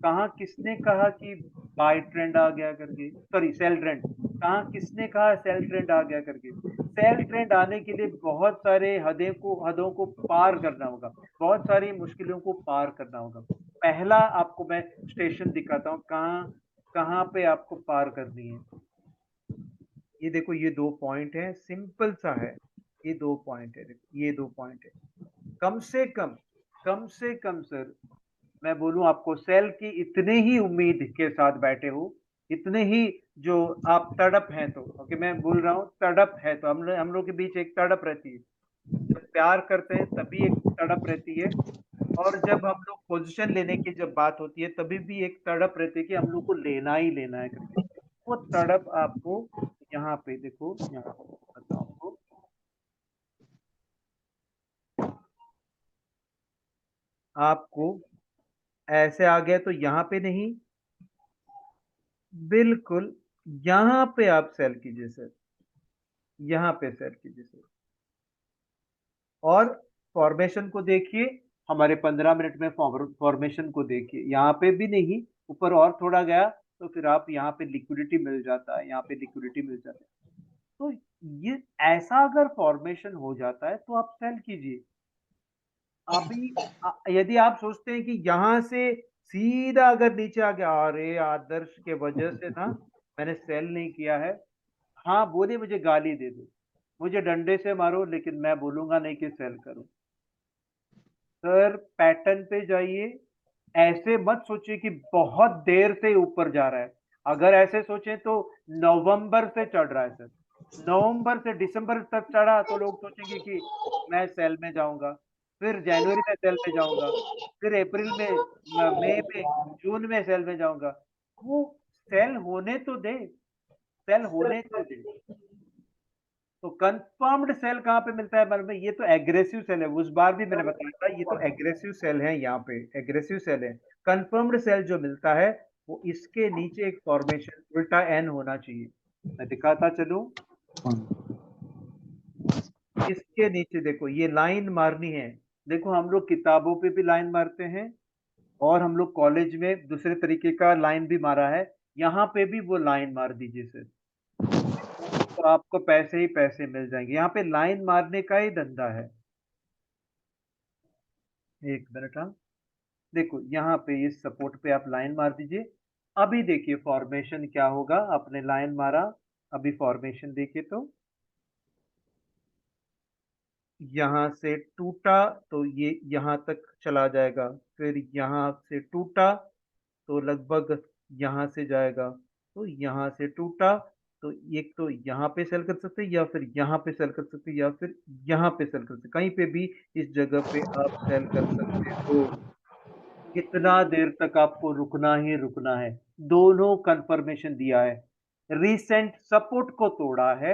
कहाँ किसने कहा कि बाय ट्रेंड आ गया करके, सॉरी सेल ट्रेंड, कहाँ किसने कहा सेल ट्रेंड आ गया करके। सेल ट्रेंड आने के लिए बहुत सारे हदों को पार करना होगा, बहुत सारी मुश्किलों को पार करना होगा। पहला आपको मैं स्टेशन दिखाता हूँ, कहाँ कहाँ पे आपको पार करनी है। ये देखो ये दो पॉइंट है, सिंपल सा है, ये दो पॉइंट है, देखो ये दो पॉइंट है। कम से कम सर मैं बोलूं आपको, सेल की इतने ही उम्मीद के साथ बैठे हो, इतने ही जो आप तड़प हैं, तो ओके मैं बोल रहा हूँ तड़प है, तो हम लोग के बीच एक तड़प रहती है। जब प्यार करते हैं तभी एक तड़प रहती है, और जब हम लोग पोजीशन लेने की जब बात होती है तभी भी एक तड़प रहती है कि हम लोग को लेना ही लेना है करके। वो तड़प आपको यहाँ पे देखो, यहाँ बताओ आपको, आपको ऐसे आ गया तो यहाँ पे नहीं, बिल्कुल यहाँ पे आप सेल कीजिए सर, यहाँ पे सेल कीजिए सर, और फॉर्मेशन को देखिए। हमारे 15 मिनट में फॉर्मेशन को देखिए, यहाँ पे भी नहीं, ऊपर और थोड़ा गया तो फिर आप यहाँ पे लिक्विडिटी मिल जाता है, यहाँ पे लिक्विडिटी मिल जाता है। तो ये ऐसा अगर फॉर्मेशन हो जाता है तो आप सेल कीजिए। अभी यदि आप सोचते हैं कि यहाँ से सीधा अगर नीचे आ गया, अरे आदर्श के वजह से ना मैंने सेल नहीं किया है, हाँ बोले मुझे गाली दे दो, मुझे डंडे से मारो, लेकिन मैं बोलूंगा नहीं कि सेल करो। सर पैटर्न पे जाइए, ऐसे मत सोचिए कि बहुत देर से ऊपर जा रहा है। अगर ऐसे सोचें तो नवंबर से चढ़ रहा है सर, नवंबर से दिसंबर तक चढ़ा तो लोग सोचेंगे कि मैं सेल में जाऊंगा, फिर जनवरी में सेल में जाऊंगा, फिर अप्रैल में, मई में, जून में सेल में जाऊंगा। वो सेल होने तो दे, सेल होने तो दे। तो कंफर्म्ड सेल कहाँ पे मिलता है हमारे में? ये तो एग्रेसिव सेल है, उस बार भी मैंने बताया था, ये तो एग्रेसिव सेल है, यहाँ पे एग्रेसिव सेल है। कंफर्म्ड सेल जो मिलता है वो इसके नीचे एक फॉर्मेशन उल्टा एन होना चाहिए। मैं दिखाता चलूं, इसके नीचे देखो ये लाइन मारनी है। देखो हम लोग किताबों पे भी लाइन मारते हैं और हम लोग कॉलेज में दूसरे तरीके का लाइन भी मारा है, यहाँ पे भी वो लाइन मार दीजिए सर, तो आपको पैसे ही पैसे मिल जाएंगे। यहाँ पे लाइन मारने का ही धंधा है। एक मिनट, हाँ देखो यहाँ पे इस सपोर्ट पे आप लाइन मार दीजिए। अभी देखिए फॉर्मेशन क्या होगा, आपने लाइन मारा, अभी फॉर्मेशन देखिए तो यहाँ से टूटा तो ये यहाँ तक चला जाएगा, फिर यहाँ से टूटा तो लगभग यहाँ से जाएगा, तो यहाँ से टूटा तो एक तो यहाँ पे सेल कर सकते हैं, या फिर यहाँ पे सेल कर सकते हैं, या फिर यहाँ पे सेल कर सकते हैं, कहीं पे भी इस जगह पे आप सेल कर सकते हो। कितना देर तक आपको रुकना ही रुकना है। दोनों कंफर्मेशन दिया है, रीसेंट सपोर्ट को तोड़ा है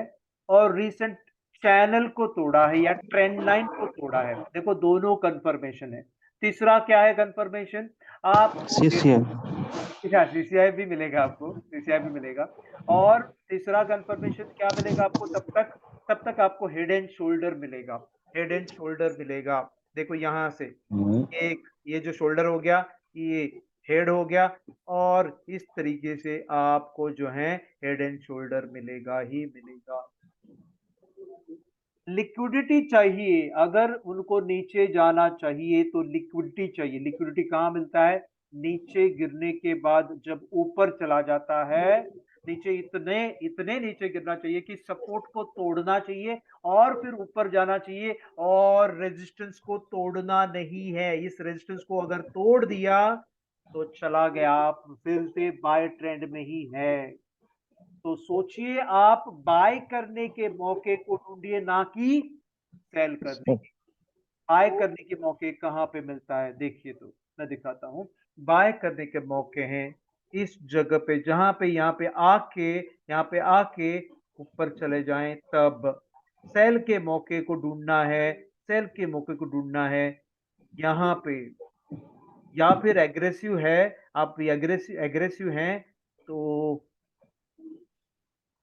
और रीसेंट चैनल को तोड़ा है या ट्रेंड लाइन को तोड़ा है। देखो दोनों कंफर्मेशन है। तीसरा क्या है कंफर्मेशन? आपको सीसीआई भी मिलेगा, आपको सीसीआई भी मिलेगा। और तीसरा कंफर्मेशन क्या मिलेगा आपको? तब तक आपको हेड एंड शोल्डर मिलेगा, हेड एंड शोल्डर मिलेगा। देखो यहाँ से एक ये जो शोल्डर हो गया, ये हेड हो गया, और इस तरीके से आपको जो है हेड एंड शोल्डर मिलेगा ही मिलेगा। लिक्विडिटी चाहिए, अगर उनको नीचे जाना चाहिए तो लिक्विडिटी चाहिए। लिक्विडिटी कहाँ मिलता है? नीचे गिरने के बाद जब ऊपर चला जाता है, नीचे इतने इतने नीचे गिरना चाहिए कि सपोर्ट को तोड़ना चाहिए और फिर ऊपर जाना चाहिए, और रेजिस्टेंस को तोड़ना नहीं है। इस रेजिस्टेंस को अगर तोड़ दिया तो चला गया, आप फिर से बाय ट्रेंड में ही है। तो सोचिए, आप बाय करने के मौके को ढूंढिए, ना कि सेल करने की। बाय करने के मौके कहाँ पे मिलता है? देखिए तो मैं दिखाता हूँ। बाय करने के मौके हैं इस जगह पे, जहां पे यहाँ पे आके ऊपर चले जाएं, तब सेल के मौके को ढूंढना है, सेल के मौके को ढूंढना है यहाँ पे। या फिर एग्रेसिव है, आप एग्रेसिव हैं तो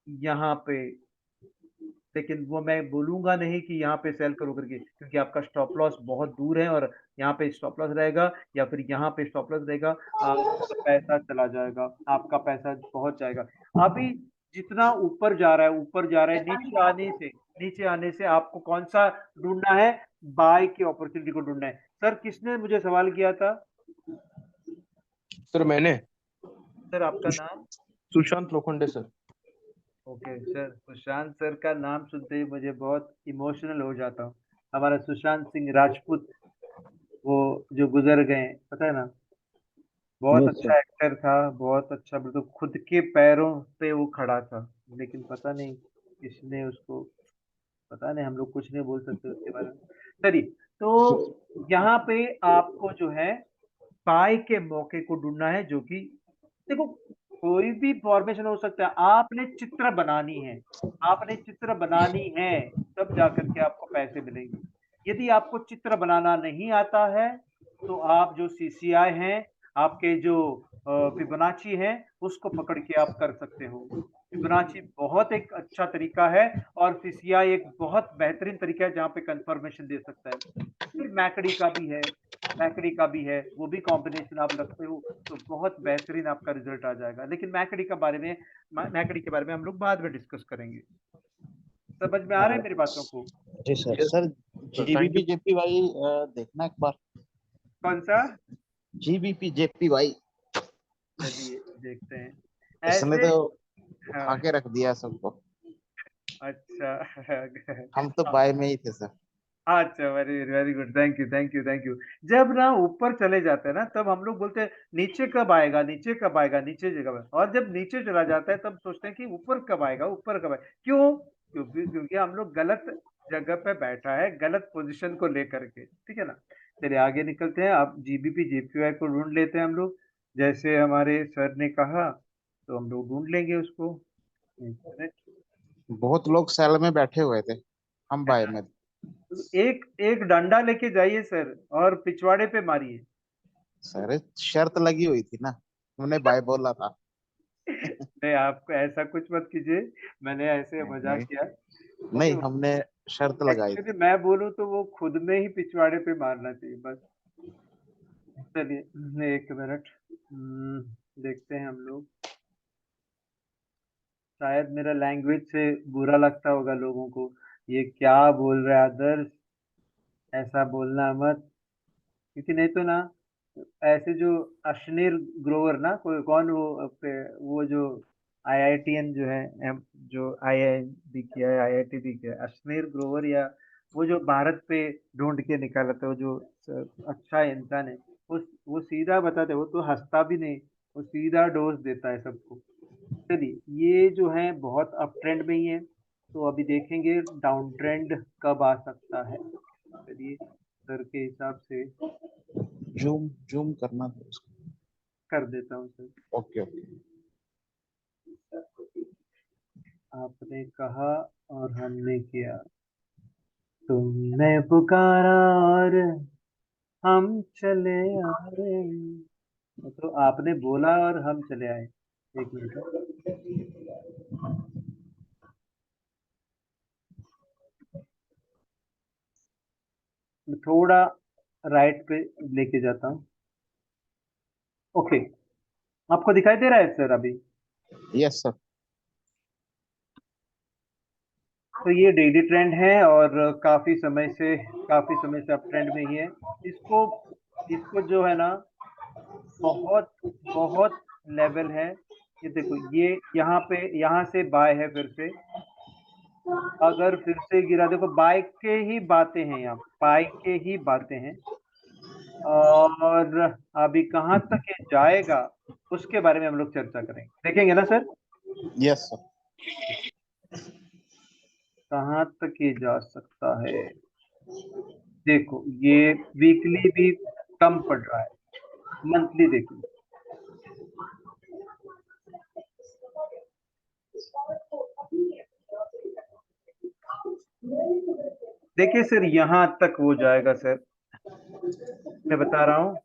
यहाँ पे, लेकिन वो मैं बोलूंगा नहीं कि यहाँ पे सेल करो करके, क्योंकि आपका स्टॉप लॉस बहुत दूर है और यहाँ पे स्टॉप लॉस रहेगा या फिर यहाँ पे स्टॉप लॉस रहेगा, आपका पैसा चला जाएगा, आपका पैसा पहुंच जाएगा। अभी जितना ऊपर जा रहा है, ऊपर जा रहा है, नीचे आने से आपको कौन सा ढूंढना है? बाय की अपॉर्चुनिटी को ढूंढना है। सर किसने मुझे सवाल किया था? सर मैंने। सर आपका नाम? Sushant Lokhande sir. Okay sir, Sushant sir का नाम सुनते ही मुझे बहुत इमोशनल हो जाता हूँ। हमारा सुशांत सिंह राजपूत, वो जो गुजर गए, पता है ना, बहुत अच्छा एक्टर था, बहुत अच्छा, बिल्कुल खुद के पैरों पे वो खड़ा था, लेकिन पता नहीं किसने उसको, पता नहीं, हम लोग कुछ नहीं बोल सकते उसके बारे में। चलिए, तो यहाँ पे आपको जो है बाय के मौके को ढूंढना है, जो कि देखो कोई भी फॉर्मेशन हो सकता है, आपने चित्र बनानी है, आपने चित्र बनानी है, तब जाकर के आपको पैसे मिलेंगे। यदि आपको चित्र बनाना नहीं आता है तो आप जो सीसीआई हैं, आपके जो फिबोनाची हैं, उसको पकड़ के आप कर सकते हो। फिबोनाची बहुत एक अच्छा तरीका है और सीसीआई एक बहुत बेहतरीन तरीका है जहाँ पे कंफर्मेशन दे सकता है। फिर मैकडी का भी है, मैकडी का भी है, वो भी कॉम्बिनेशन आप रखते हो तो बहुत बेहतरीन आपका रिजल्ट आ जाएगा। लेकिन मैकडी के बारे में हम लोग बाद में डिस्कस करेंगे। समझ में आ रहे हैं मेरी बातों को? जी sir. Yes, sir thank GBP you. JPY देखना एक बार। कौन सा? जीबीपी जेपीवाई चलिए देखते हैं। इसने ऐसे तो हाँ, उठा के रख दिया सबको। अच्छा हम तो बाय में ही थे सर। अच्छा, very very good, thank you thank you thank you. जब ना ऊपर चले जाते हैं ना तब हम लोग बोलते हैं नीचे कब आएगा, नीचे कब आएगा, नीचे कब आएगा, और जब नीचे चला जाता है तब सोचते हैं कि ऊपर कब आएगा, ऊपर कब आएगा। क्यों? क्योंकि हम लोग गलत जगह पे बैठा है, गलत पोजीशन को लेकर के, ठीक है ना। चलिए आगे निकलते हैं। आप जीबीपी जेपीवाई को ढूंढ लेते हैं हम लोग, जैसे हमारे सर ने कहा, तो हम लोग ढूंढ लेंगे उसको। एक मिनट। बहुत लोग सेल में बैठे हुए थे, हम बाय में थे। एक एक डंडा लेके जाइए सर और पिछवाड़े पे मारिए। सर शर्त लगी हुई थी ना, हमने बाय बोला था। नहीं, आपको ऐसा कुछ मत कीजिए, मैंने ऐसे मजाक नहीं किया। नहीं, ओके, हमने शर्त लगाई थी। एक्चुअली मैं बोलूं तो वो खुद में ही पिछवाड़े पे मारना चाहिए बस। चलिए एक मिनट। देखते हैं हम लोग। शायद मेरा लैंग्वेज से बुरा लगता होगा लोगों को, ये क्या बोल रहा है आदर्श, ऐसा बोलना मत। क्योंकि नहीं तो ना ऐसे जो अश्नीर ग्रोवर ना, कोई कौन वो जो आईआईटीएन जो है, जो आईआईबी किया है, आईआईटी भी किया है, अश्नीर ग्रोवर, या वो जो भारत पे ढूंढ के निकाला था, वो जो अच्छा इंसान है, वो सीधा बताते, वो तो हंसता भी नहीं, वो सीधा डोज देता है सबको। चलिए ये जो है बहुत अप ट्रेंड में ही है, तो अभी देखेंगे डाउन ट्रेंड कब आ सकता है। चलिए सर के हिसाब से जूम जूम करना था उसको। कर देता हूँ सर। Okay okay. आपने कहा और हमने किया, तुमने पुकारा और हम चले आए। तो आपने बोला और हम चले आए। एक मिनट। मैं थोड़ा राइट पे लेके जाता हूँ। ओके, आपको दिखाई दे रहा है सर अभी? Yes sir. तो ये डेली ट्रेंड है और काफी समय से अप ट्रेंड में ही है। इसको इसको जो है ना, बहुत बहुत लेवल है। ये देखो, ये यहाँ से बाय है, फिर से अगर फिर से गिरा, देखो बाय के ही बातें हैं, यहाँ बाय के ही बातें हैं। और अभी कहाँ तक ये जाएगा उसके बारे में हम लोग चर्चा करेंगे, देखेंगे ना सर। Yes sir. कहाँ तक ये जा सकता है? देखो ये वीकली भी कम पड़ रहा है, मंथली देखिए। देखिए सर, यहाँ तक वो जाएगा सर, मैं बता रहा हूँ।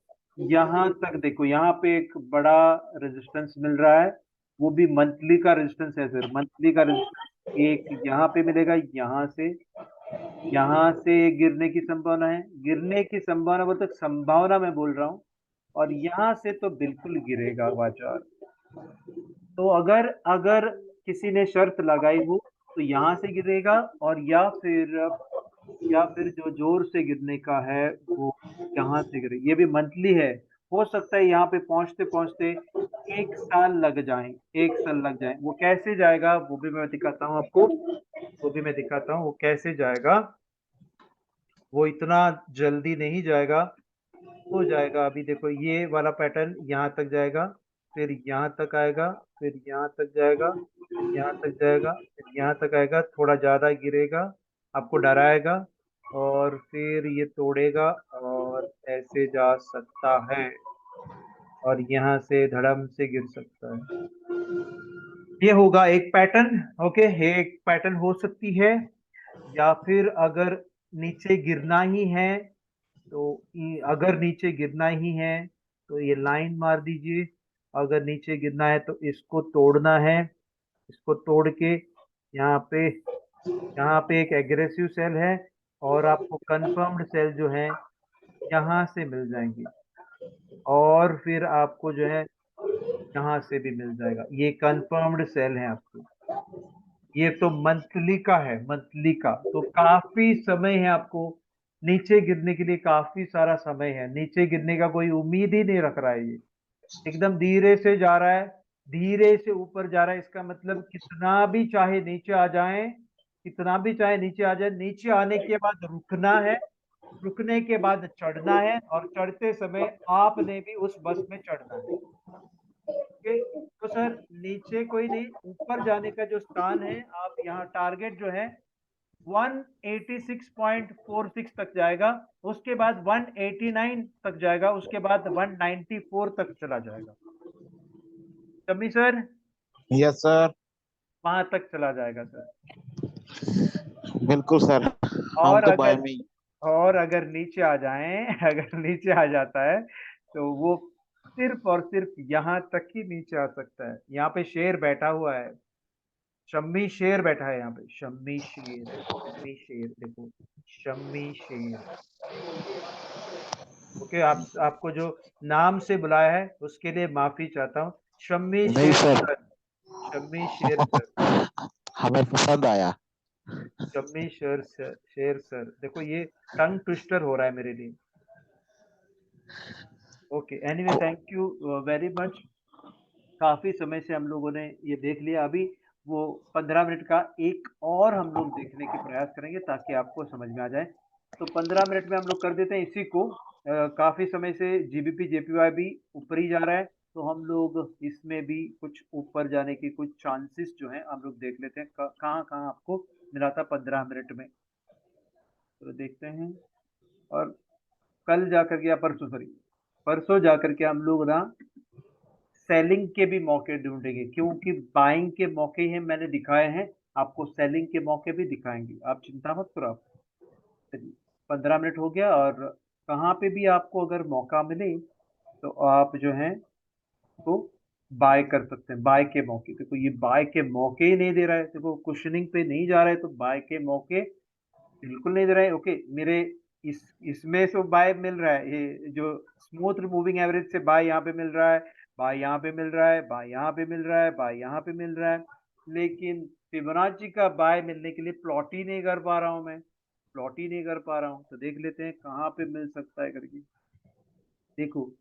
यहाँ तक देखो, यहाँ पे एक बड़ा रेजिस्टेंस मिल रहा है, वो भी मंथली का रेजिस्टेंस है सर। मंथली का रेजिस्टेंस एक यहाँ पे मिलेगा, यहाँ से गिरने की संभावना है, गिरने की संभावना बोलते संभावना मैं बोल रहा हूँ। और यहाँ से तो बिल्कुल गिरेगा बाजार। तो अगर अगर किसी ने शर्त लगाई हो तो यहाँ से गिरेगा, और या फिर जो जोर से गिरने का है वो यहाँ से गिरे। ये भी मंथली है, हो सकता है यहाँ पे पहुंचते पहुंचते 1 साल लग जाए, 1 साल लग जाए। वो कैसे जाएगा वो भी मैं दिखाता हूँ आपको, वो कैसे जाएगा। वो इतना जल्दी नहीं जाएगा, हो जाएगा। अभी देखो ये वाला पैटर्न यहाँ तक जाएगा, फिर यहाँ तक आएगा, फिर यहाँ तक जाएगा, फिर यहाँ तक जाएगा, फिर यहाँ तक आएगा, थोड़ा ज्यादा गिरेगा, आपको डराएगा, और फिर ये तोड़ेगा और ऐसे जा सकता है, और यहाँ से धड़म से गिर सकता है। ये होगा एक पैटर्न। ओके, ये एक पैटर्न हो सकती है। या फिर अगर नीचे गिरना ही है तो अगर नीचे गिरना ही है तो ये लाइन मार दीजिए। अगर नीचे गिरना है तो इसको तोड़ना है, इसको तोड़ के यहाँ पे एक एग्रेसिव सेल है, और आपको कंफर्म्ड सेल जो है यहाँ से मिल जाएंगे, और फिर आपको जो है यहाँ से भी मिल जाएगा। ये कंफर्म्ड सेल है आपको। ये तो मंथली का है, मंथली का तो काफी समय है आपको नीचे गिरने के लिए, काफी सारा समय है। नीचे गिरने का कोई उम्मीद ही नहीं रख रहा है, ये एकदम धीरे से जा रहा है, धीरे से ऊपर जा रहा है। इसका मतलब कितना भी चाहे नीचे आ जाए, कितना भी चाहे नीचे आ जाए, नीचे आने के बाद रुकना है, रुकने के बाद चढ़ना है, और चढ़ते समय आपने भी उस बस में चढ़ना है। ओके, तो सर नीचे कोई नहीं, ऊपर जाने का जो स्थान है, आप यहाँ टारगेट जो है 186.46 तक जाएगा, उसके बाद 189 तक जाएगा, उसके बाद 194 तक चला जाएगा। शम्मी सर, यस सर, वहां तक चला जाएगा सर। बिल्कुल सर, हम और तो बाय अगर में और अगर नीचे आ जाएं अगर नीचे आ जाता है तो वो सिर्फ और सिर्फ यहाँ तक ही नीचे आ सकता है। यहाँ पे शेर बैठा हुआ है, शम्मी शेर बैठा है यहाँ पे, शम्मी शेर, शम्मी शेर, देखो शम्मी शेर। ओके, आपको जो नाम से बुलाया है उसके लिए माफी चाहता हूँ, शम्मी नहीं शेर सर, सर, शम्मी शेर सर, हमें पसंद आया। शम्मी शेर सर। देखो ये टंग ट्विस्टर हो रहा है मेरे लिए। Okay, anyway thank you very much. काफी समय से हम लोगों ने ये देख लिया, अभी वो 15 मिनट का एक और हम लोग देखने के प्रयास करेंगे ताकि आपको समझ में आ जाए। तो 15 मिनट में हम लोग कर देते हैं इसी को। काफी समय से जीबीपी जेपीवाई भी ऊपर ही जा रहा है, तो हम लोग इसमें भी कुछ ऊपर जाने की कुछ चांसेस जो हैं हम लोग देख लेते हैं। कहाँ कहाँ आपको मिला था 15 मिनट में, तो देखते हैं। और कल जाकर के, या परसों, सॉरी परसों जाकर के हम लोग ना सेलिंग के भी मौके ढूंढेंगे, क्योंकि बाइंग के मौके ही मैंने दिखाए हैं, आपको सेलिंग के मौके भी दिखाएंगे, आप चिंता मत करो। आप 15 मिनट हो गया, और कहाँ पे भी आपको अगर मौका मिले तो आप जो है तो बाय कर सकते हैं। बाय के मौके, देखो ये बाय के मौके ही नहीं दे रहा है, देखो कुशनिंग पे नहीं जा रहा है, तो बाय के मौके बिल्कुल नहीं दे रहा है। ओके, मेरे इसमें से बाय मिल रहा है, ये जो स्मूथ मूविंग एवरेज से बाय यहाँ पे मिल रहा है, बाय यहाँ पे मिल रहा है, बाय यहाँ पे मिल रहा है, बाय यहाँ पे मिल रहा है, लेकिन फिबोनाची का बाय मिलने के लिए प्लॉट ही नहीं कर पा रहा हूँ मैं, प्लॉट ही नहीं कर पा रहा हूँ। तो देख लेते हैं कहाँ पे मिल सकता है करके। देखो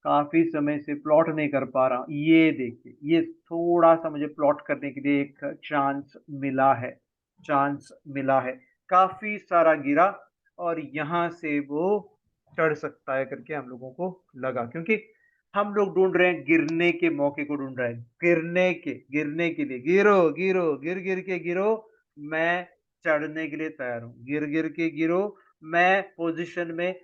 काफी समय से प्लॉट नहीं कर पा रहा हूँ, ये देखिए, ये थोड़ा सा मुझे प्लॉट करने के लिए एक चांस मिला है, चांस मिला है। काफी सारा गिरा, और यहाँ से वो चढ़ सकता है करके हम लोगों को लगा, क्योंकि हम लोग ढूंढ रहे हैं गिरने के मौके को, ढूंढ रहे हैं गिरने के लिए। गिरो गिरो, गिर गिर के गिरो, मैं चढ़ने के लिए तैयार हूँ। गिर गिर के गिरो, मैं पोजीशन में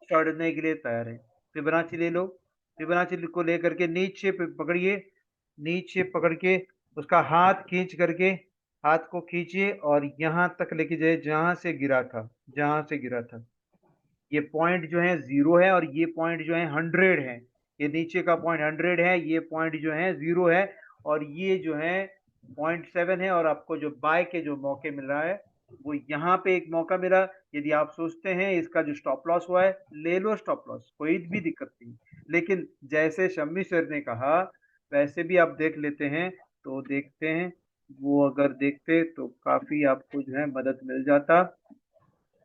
चढ़ने के लिए तैयार है। फिबोनाची ले लो, फिबोनाची को लेकर के नीचे पकड़िए, नीचे पकड़ के उसका हाथ खींच करके, हाथ को खींचिए और यहाँ तक लेके जाए जहां से गिरा था, जहां से गिरा था। ये पॉइंट जो है 0 है, और ये पॉइंट जो है 100 है। ये नीचे का पॉइंट 100 है, ये पॉइंट जो है 0 है, और ये जो है 0.7 है। और आपको जो बाय के जो मौके मिल रहा है वो यहाँ पे एक मौका मिला। यदि आप सोचते हैं इसका जो स्टॉप लॉस हुआ है, ले लो स्टॉप लॉस, कोई भी दिक्कत नहीं। लेकिन जैसे शम्मी सर ने कहा वैसे भी आप देख लेते हैं, तो देखते हैं, वो अगर देखते तो काफी आपको जो है मदद मिल जाता।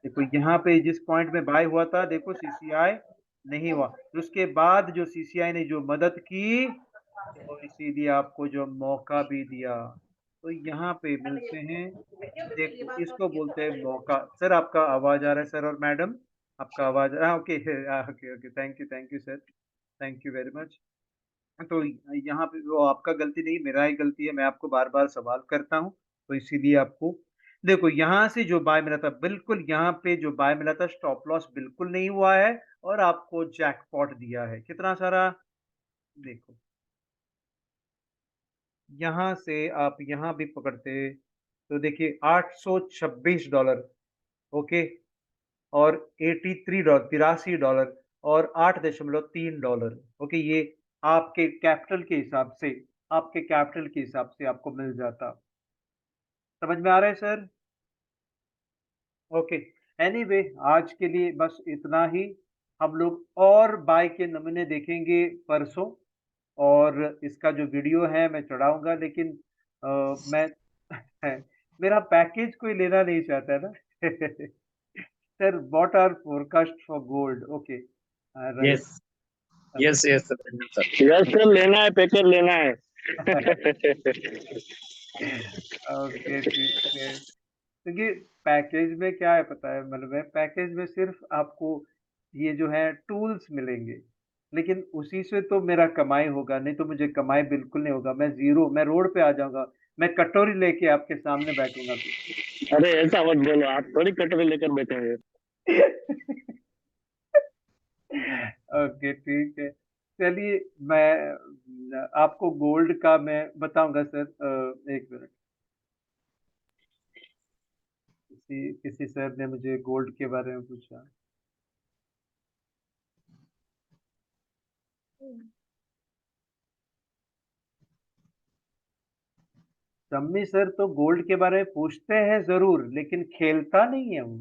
देखो यहाँ पे जिस पॉइंट में बाय हुआ था, देखो सीसीआई नहीं हुआ, उसके बाद जो सीसीआई ने जो मदद की, तो इसीलिए आपको जो मौका भी दिया। तो यहाँ पे मिलते हैं, देखो इसको बोलते हैं मौका। सर आपका आवाज आ रहा है सर, और मैडम आपका आवाज, okay okay okay, thank you sir, thank you very much. तो यहाँ पे वो आपका गलती नहीं, मेरा ही गलती है, मैं आपको बार बार सवाल करता हूँ, तो इसीलिए आपको देखो यहाँ से जो बाय मिला था, बिल्कुल यहाँ पे जो बाय मिला था स्टॉप लॉस बिल्कुल नहीं हुआ है, और आपको जैकपॉट दिया है कितना सारा। देखो यहाँ से आप यहाँ भी पकड़ते तो देखिए $826, ओके, और $83 और $8.3, ओके, ये आपके कैपिटल के हिसाब से, आपके कैपिटल के हिसाब से आपको मिल जाता। समझ में आ रहा है सर? ओके, एनीवे आज के लिए बस इतना ही। हम लोग और बाय के नमूने देखेंगे परसों, और इसका जो वीडियो है मैं चढ़ाऊंगा, लेकिन मैं मेरा पैकेज कोई लेना नहीं चाहता है ना sir, what are forecast for gold? Okay, right, yes yes sir, लेना है, पैकेज लेना है। ओके ठीक है। क्योंकि पैकेज में क्या है पता है, मतलब है पैकेज में सिर्फ आपको ये जो है टूल्स मिलेंगे, लेकिन उसी से तो मेरा कमाई होगा नहीं, तो मुझे कमाई बिल्कुल नहीं होगा, मैं जीरो, मैं रोड पे आ जाऊंगा, मैं कटोरी लेके आपके सामने बैठूंगा फिर। अरे ऐसा मत बोलो, आप थोड़ी कटोरी लेकर बैठेंगे। ओके ठीक है, चलिए मैं आपको गोल्ड का मैं बताऊंगा सर। एक मिनट, किसी किसी सर ने मुझे गोल्ड के बारे में पूछा। शम्मी सर तो गोल्ड के बारे में पूछते हैं जरूर, लेकिन खेलता नहीं है वो,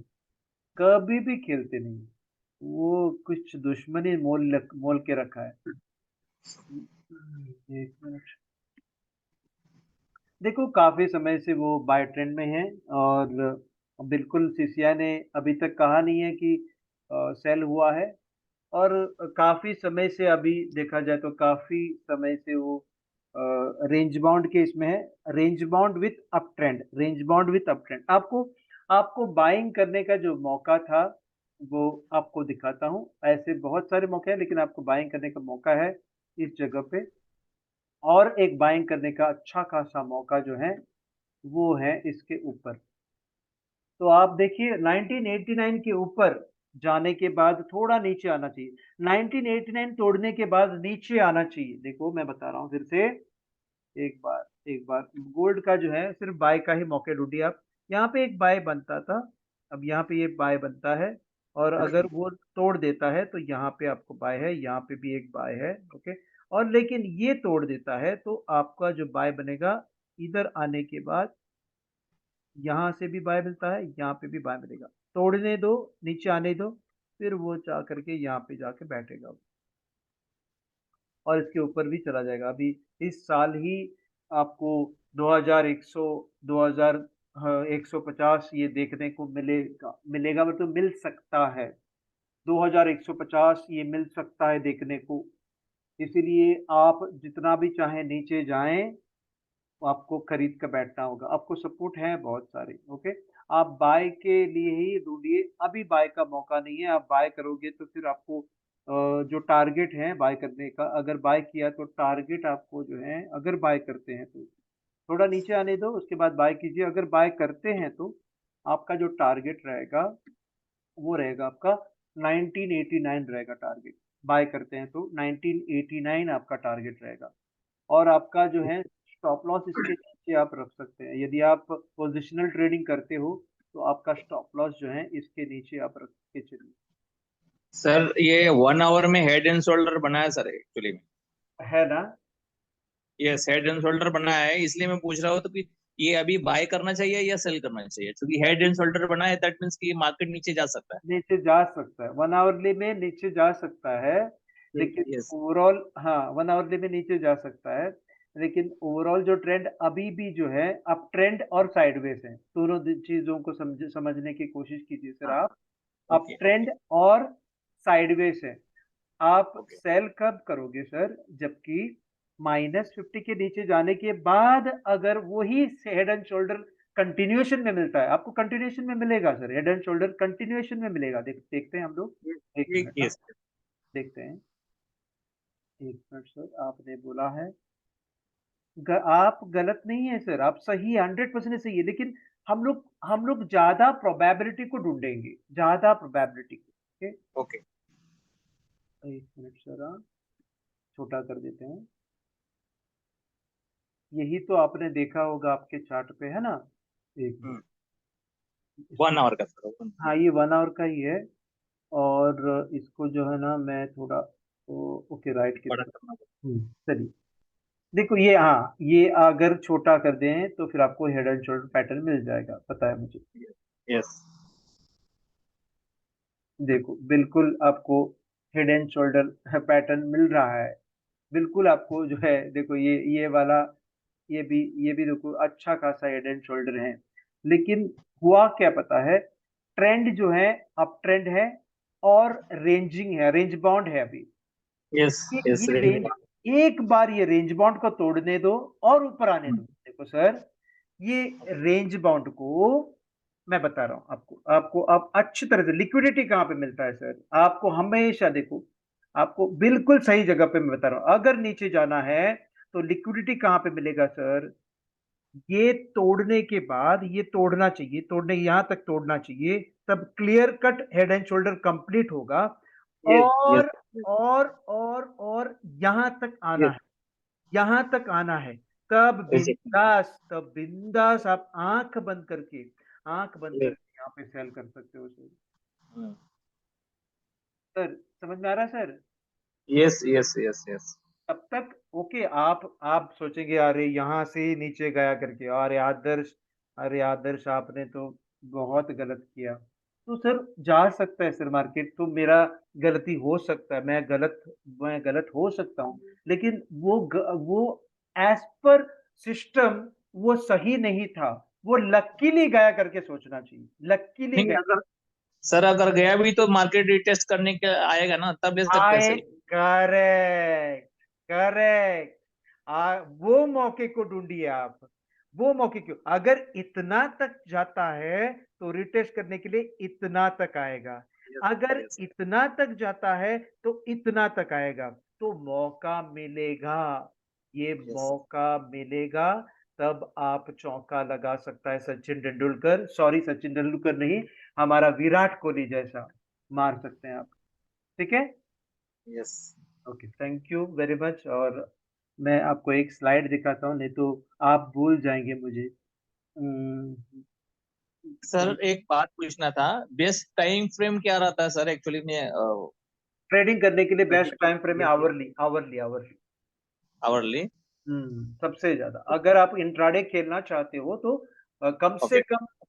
कभी भी खेलते नहीं, वो कुछ दुश्मनी मोल के रखा है। एक मिनट, देखो काफी समय से वो बाय ट्रेंड में है, और बिल्कुल सीसीआई ने अभी तक कहा नहीं है कि सेल हुआ है, और काफी समय से अभी देखा जाए तो काफी समय से वो रेंज बाउंड के इसमें है, range bound with up trend, range bound with up trend. आपको आपको बाइंग करने का जो मौका था वो आपको दिखाता हूँ, ऐसे बहुत सारे मौके हैं, लेकिन आपको बाइंग करने का मौका है इस जगह पे, और एक बाइंग करने का अच्छा खासा मौका जो है वो है इसके ऊपर। तो आप देखिए 1989 के ऊपर जाने के बाद थोड़ा नीचे आना चाहिए, 1989 तोड़ने के बाद नीचे आना चाहिए। देखो मैं बता रहा हूँ फिर से, एक बार गोल्ड का जो है सिर्फ बाय का ही मौके ढूंढिए आप। यहाँ पे एक बाय बनता था, अब यहाँ पे ये बाय बनता है, और अगर वो तोड़ देता है तो यहाँ पे आपको बाय है, यहाँ पे भी एक बाय है, ओके। और लेकिन ये तोड़ देता है तो आपका जो बाय बनेगा, इधर आने के बाद यहाँ से भी बाय मिलता है, यहाँ पे भी बाय मिलेगा, तोड़ने दो, नीचे आने दो, फिर वो जा करके यहाँ पे जाके बैठेगा, और इसके ऊपर भी चला जाएगा। अभी इस साल ही आपको 2100 2000 150 ये देखने को मिलेगा मतलब मिल सकता है, 2150 ये मिल सकता है देखने को। इसीलिए आप जितना भी चाहे नीचे जाएं, आपको खरीद कर बैठना होगा, आपको सपोर्ट है बहुत सारे, ओके। आप बाय के लिए ही ढूंढिए, अभी बाय का मौका नहीं है, आप बाय करोगे तो फिर आपको जो टारगेट है बाय करने का, अगर बाय किया तो टारगेट आपको जो है, अगर बाय करते हैं तो थोड़ा नीचे आने दो, उसके बाद बाय कीजिए, अगर बाय करते हैं तो आपका जो टारगेट रहेगा वो रहेगा आपका 1989 रहेगा टारगेट, बाय करते हैं तो 1989 आपका टारगेट रहेगा। और आपका जो है स्टॉप लॉस इसके नीचे आप रख सकते हैं, यदि आप पोजिशनल ट्रेडिंग करते हो तो आपका स्टॉप लॉस जो है इसके नीचे आप रख के चलिए। सर ये 1 आवर में हेड एंड शोल्डर बनाया सर एक्चुअली में। है ना, यस, हेड एंड शोल्डर बनाया है, इसलिए मैं पूछ रहा हूँ तो कि ये अभी बाय करना चाहिए या सेल करना चाहिए, क्योंकि हेड एंड शोल्डर बना है दैट मीन्स कि मार्केट नीचे जा सकता है। नीचे जा सकता है, 1 आवरली में नीचे जा सकता है, लेकिन यस। ओवरऑल, हाँ 1 आवरली में नीचे जा सकता है, लेकिन ओवरऑल जो ट्रेंड अभी भी जो है अप ट्रेंड और साइडवेज है, दोनों चीजों को समझने की कोशिश कीजिए सर आप। अप ओके ट्रेंड और साइडवेज है। आप ओके सेल कब करोगे सर, जबकि -50 के नीचे जाने के बाद अगर वही हेड एंड शोल्डर कंटिन्यूएशन में मिलता है, आपको कंटिन्यूएशन में मिलेगा sir, head and shoulder continuation में मिलेगा, देखते हैं हम लोग, एक मिनट ना, यस। देखते हैं, एक मिनट सर, आपने बोला है आप गलत नहीं है सर, आप सही 100% सही है, लेकिन हम लोग ज्यादा प्रोबेबिलिटी को ढूंढेंगे, ज्यादा प्रोबेबिलिटी को, ओके। ओके एक मिनट सर, छोटा कर देते हैं, यही तो आपने देखा होगा आपके चार्ट पे, है ना, एक मिनट, 1 आवर का सर। हाँ ये 1 आवर का ही है, और इसको जो है ना मैं थोड़ा ओके राइट की बड़ा तरफ, करना चलिए, देखो ये, हाँ ये अगर छोटा कर दें तो फिर आपको हेड एंड शोल्डर पैटर्न मिल जाएगा, पता है मुझे। यस। देखो बिल्कुल आपको हेड एंड शोल्डर पैटर्न मिल रहा है, बिल्कुल आपको जो है, देखो ये वाला, ये भी देखो अच्छा खासा हेड एंड शोल्डर है, लेकिन हुआ क्या पता है, ट्रेंड जो है अप ट्रेंड है, और रेंजिंग है, रेंज बाउंड है अभी, यस यस ये रेंज, एक बार ये रेंज बाउंड को तोड़ने दो और ऊपर आने दो। देखो सर, ये रेंज बाउंड को मैं बता रहा हूँ आपको, आपको आप अच्छी तरह से लिक्विडिटी कहाँ पे मिलता है सर, आपको हमेशा देखो, आपको बिल्कुल सही जगह पे मैं बता रहा हूँ। अगर नीचे जाना है तो लिक्विडिटी कहाँ पे मिलेगा सर, ये तोड़ने के बाद ये तोड़ना चाहिए, तोड़ने यहां तक तोड़ना चाहिए, तब clear cut head and shoulder complete होगा। और और यहां तक आना है, यहां तक आना है, तब बिंदास आप आंख बंद करके यहाँ पे सेल कर सकते हो सर। सर समझ में आ रहा है sir? Yes yes yes yes. तब तक ओके, आप सोचेंगे अरे यहाँ से नीचे गया करके, अरे आदर्श आपने तो बहुत गलत किया। तो सर जा सकता है सर मार्केट, तो मेरा गलती हो सकता है, मैं गलत हो सकता हूँ, लेकिन वो एज पर सिस्टम वो सही नहीं था, वो लकीली गया करके सोचना चाहिए, लकीली नहीं, गया। अगर सर अगर गया भी तो मार्केट रिटेस्ट करने के आएगा ना, तब बेच सकते हैं आए, सर। करेक्ट करेक्ट, वो मौके को ढूंढिए आप, वो मौके क्यों, अगर इतना तक जाता है तो रिटेस्ट करने के लिए इतना तक आएगा, अगर yes. इतना तक जाता है तो इतना तक आएगा, तो मौका मिलेगा, ये मौका मिलेगा, तब आप चौका लगा सकता है सचिन तेंदुलकर, सॉरी सचिन तेंदुलकर नहीं, हमारा विराट कोहली जैसा मार सकते हैं आप, ठीक है? Yes. Okay, thank you very much. और मैं आपको एक स्लाइड दिखाता हूँ, नहीं तो आप भूल जाएंगे मुझे। सर एक बात पूछना था, बेस्ट टाइम फ्रेम क्या रहता है सर एक्चुअली में? ट्रेडिंग करने के लिए बेस्ट टाइम फ्रेम है आवरली, आवरली, आवरली। आवरली। सबसे ज्यादा अगर आप इंट्राडे खेलना चाहते हो तो ओके।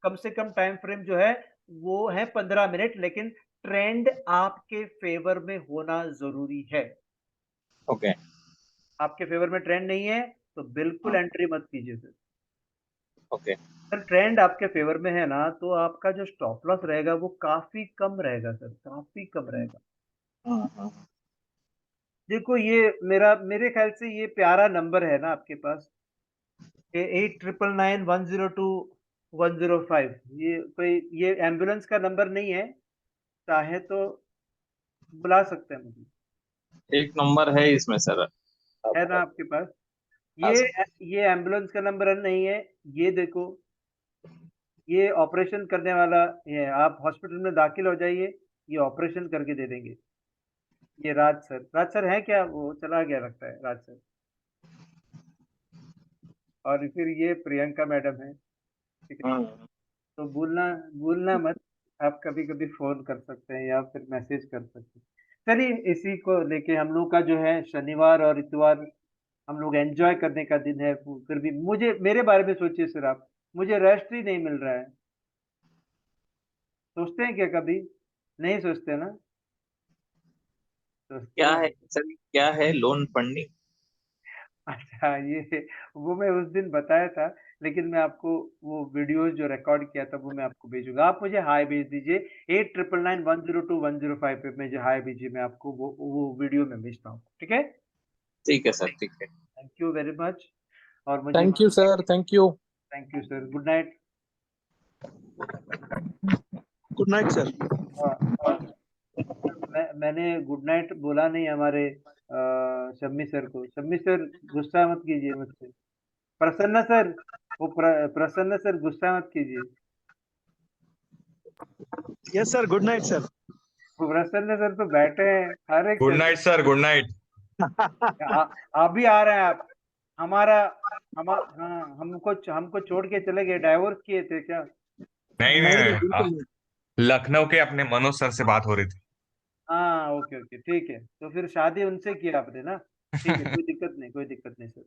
कम से कम टाइम फ्रेम जो है वो है 15 मिनट, लेकिन ट्रेंड आपके फेवर में होना जरूरी है। ओके। आपके फेवर में ट्रेंड नहीं है तो बिल्कुल एंट्री मत कीजिए सर। ओके। सर ट्रेंड आपके फेवर में है ना, तो आपका जो स्टॉप लॉस रहेगा वो काफी कम रहेगा सर, काफी कम रहेगा। देखो ये मेरे ख्याल से ये प्यारा नंबर है ना आपके पास, 8999102105, ये कोई ये एम्बुलेंस का नंबर नहीं है, चाहे तो बुला सकते हैं मुझे। एक नंबर है इसमें सर। है ना आपके पास? हाँ ये सर। ये एम्बुलेंस का नंबर नहीं है, ये देखो, ये ऑपरेशन करने वाला, ये आप हॉस्पिटल में दाखिल हो जाइए, ये ऑपरेशन करके दे देंगे। ये राज सर है क्या? वो चला गया लगता है राज सर। और फिर ये प्रियंका मैडम है, ठीक है? तो भूलना मत, आप कभी कभी फोन कर सकते हैं या फिर मैसेज कर सकते हैं। चलिए इसी को लेके हम लोग का जो है शनिवार और इतवार हम लोग एंजॉय करने का दिन है, फिर भी मुझे मेरे बारे में सोचिए सर आप, मुझे रेस्ट ही नहीं मिल रहा है। सोचते हैं क्या कभी? नहीं सोचते ना? सोचते क्या हैं। है सर, क्या है लोन फंडिंग? अच्छा ये वो मैं उस दिन बताया था, लेकिन मैं आपको वो वीडियो जो रिकॉर्ड किया था वो मैं आपको भेजूंगा, आप मुझे हाई भेज दीजिए 8999102105 पे मुझे हाई भेजिए, मैं आपको वो वीडियो में भेजता हूँ, ठीक है? ठीक है सर, ठीक है। Thank you very much. और मुझे thank you sir, thank you. Thank you sir, good night. Good night sir. मैंने गुड नाइट बोला नहीं हमारे शम्मी सर को। शम्मी सर गुस्सा मत कीजिए मुझसे। प्रसन्न सर, प्रसन्न सर गुस्सा मत कीजिए। Yes sir, good night sir. प्रसन्न सर तो बैठे हैं हर एक good night sir, good night. अभी आ रहे हैं आप, हाँ, हमको छोड़ के चले गए, डाइवोर्स किए थे क्या? नहीं नहीं नहीं, बिल्कुल नहीं। लखनऊ के अपने मनोज सर से बात हो रही थी। हाँ ओके ओके ठीक है, तो फिर शादी उनसे किया आपने ना? ठीक है, कोई दिक्कत नहीं, कोई दिक्कत नहीं सर।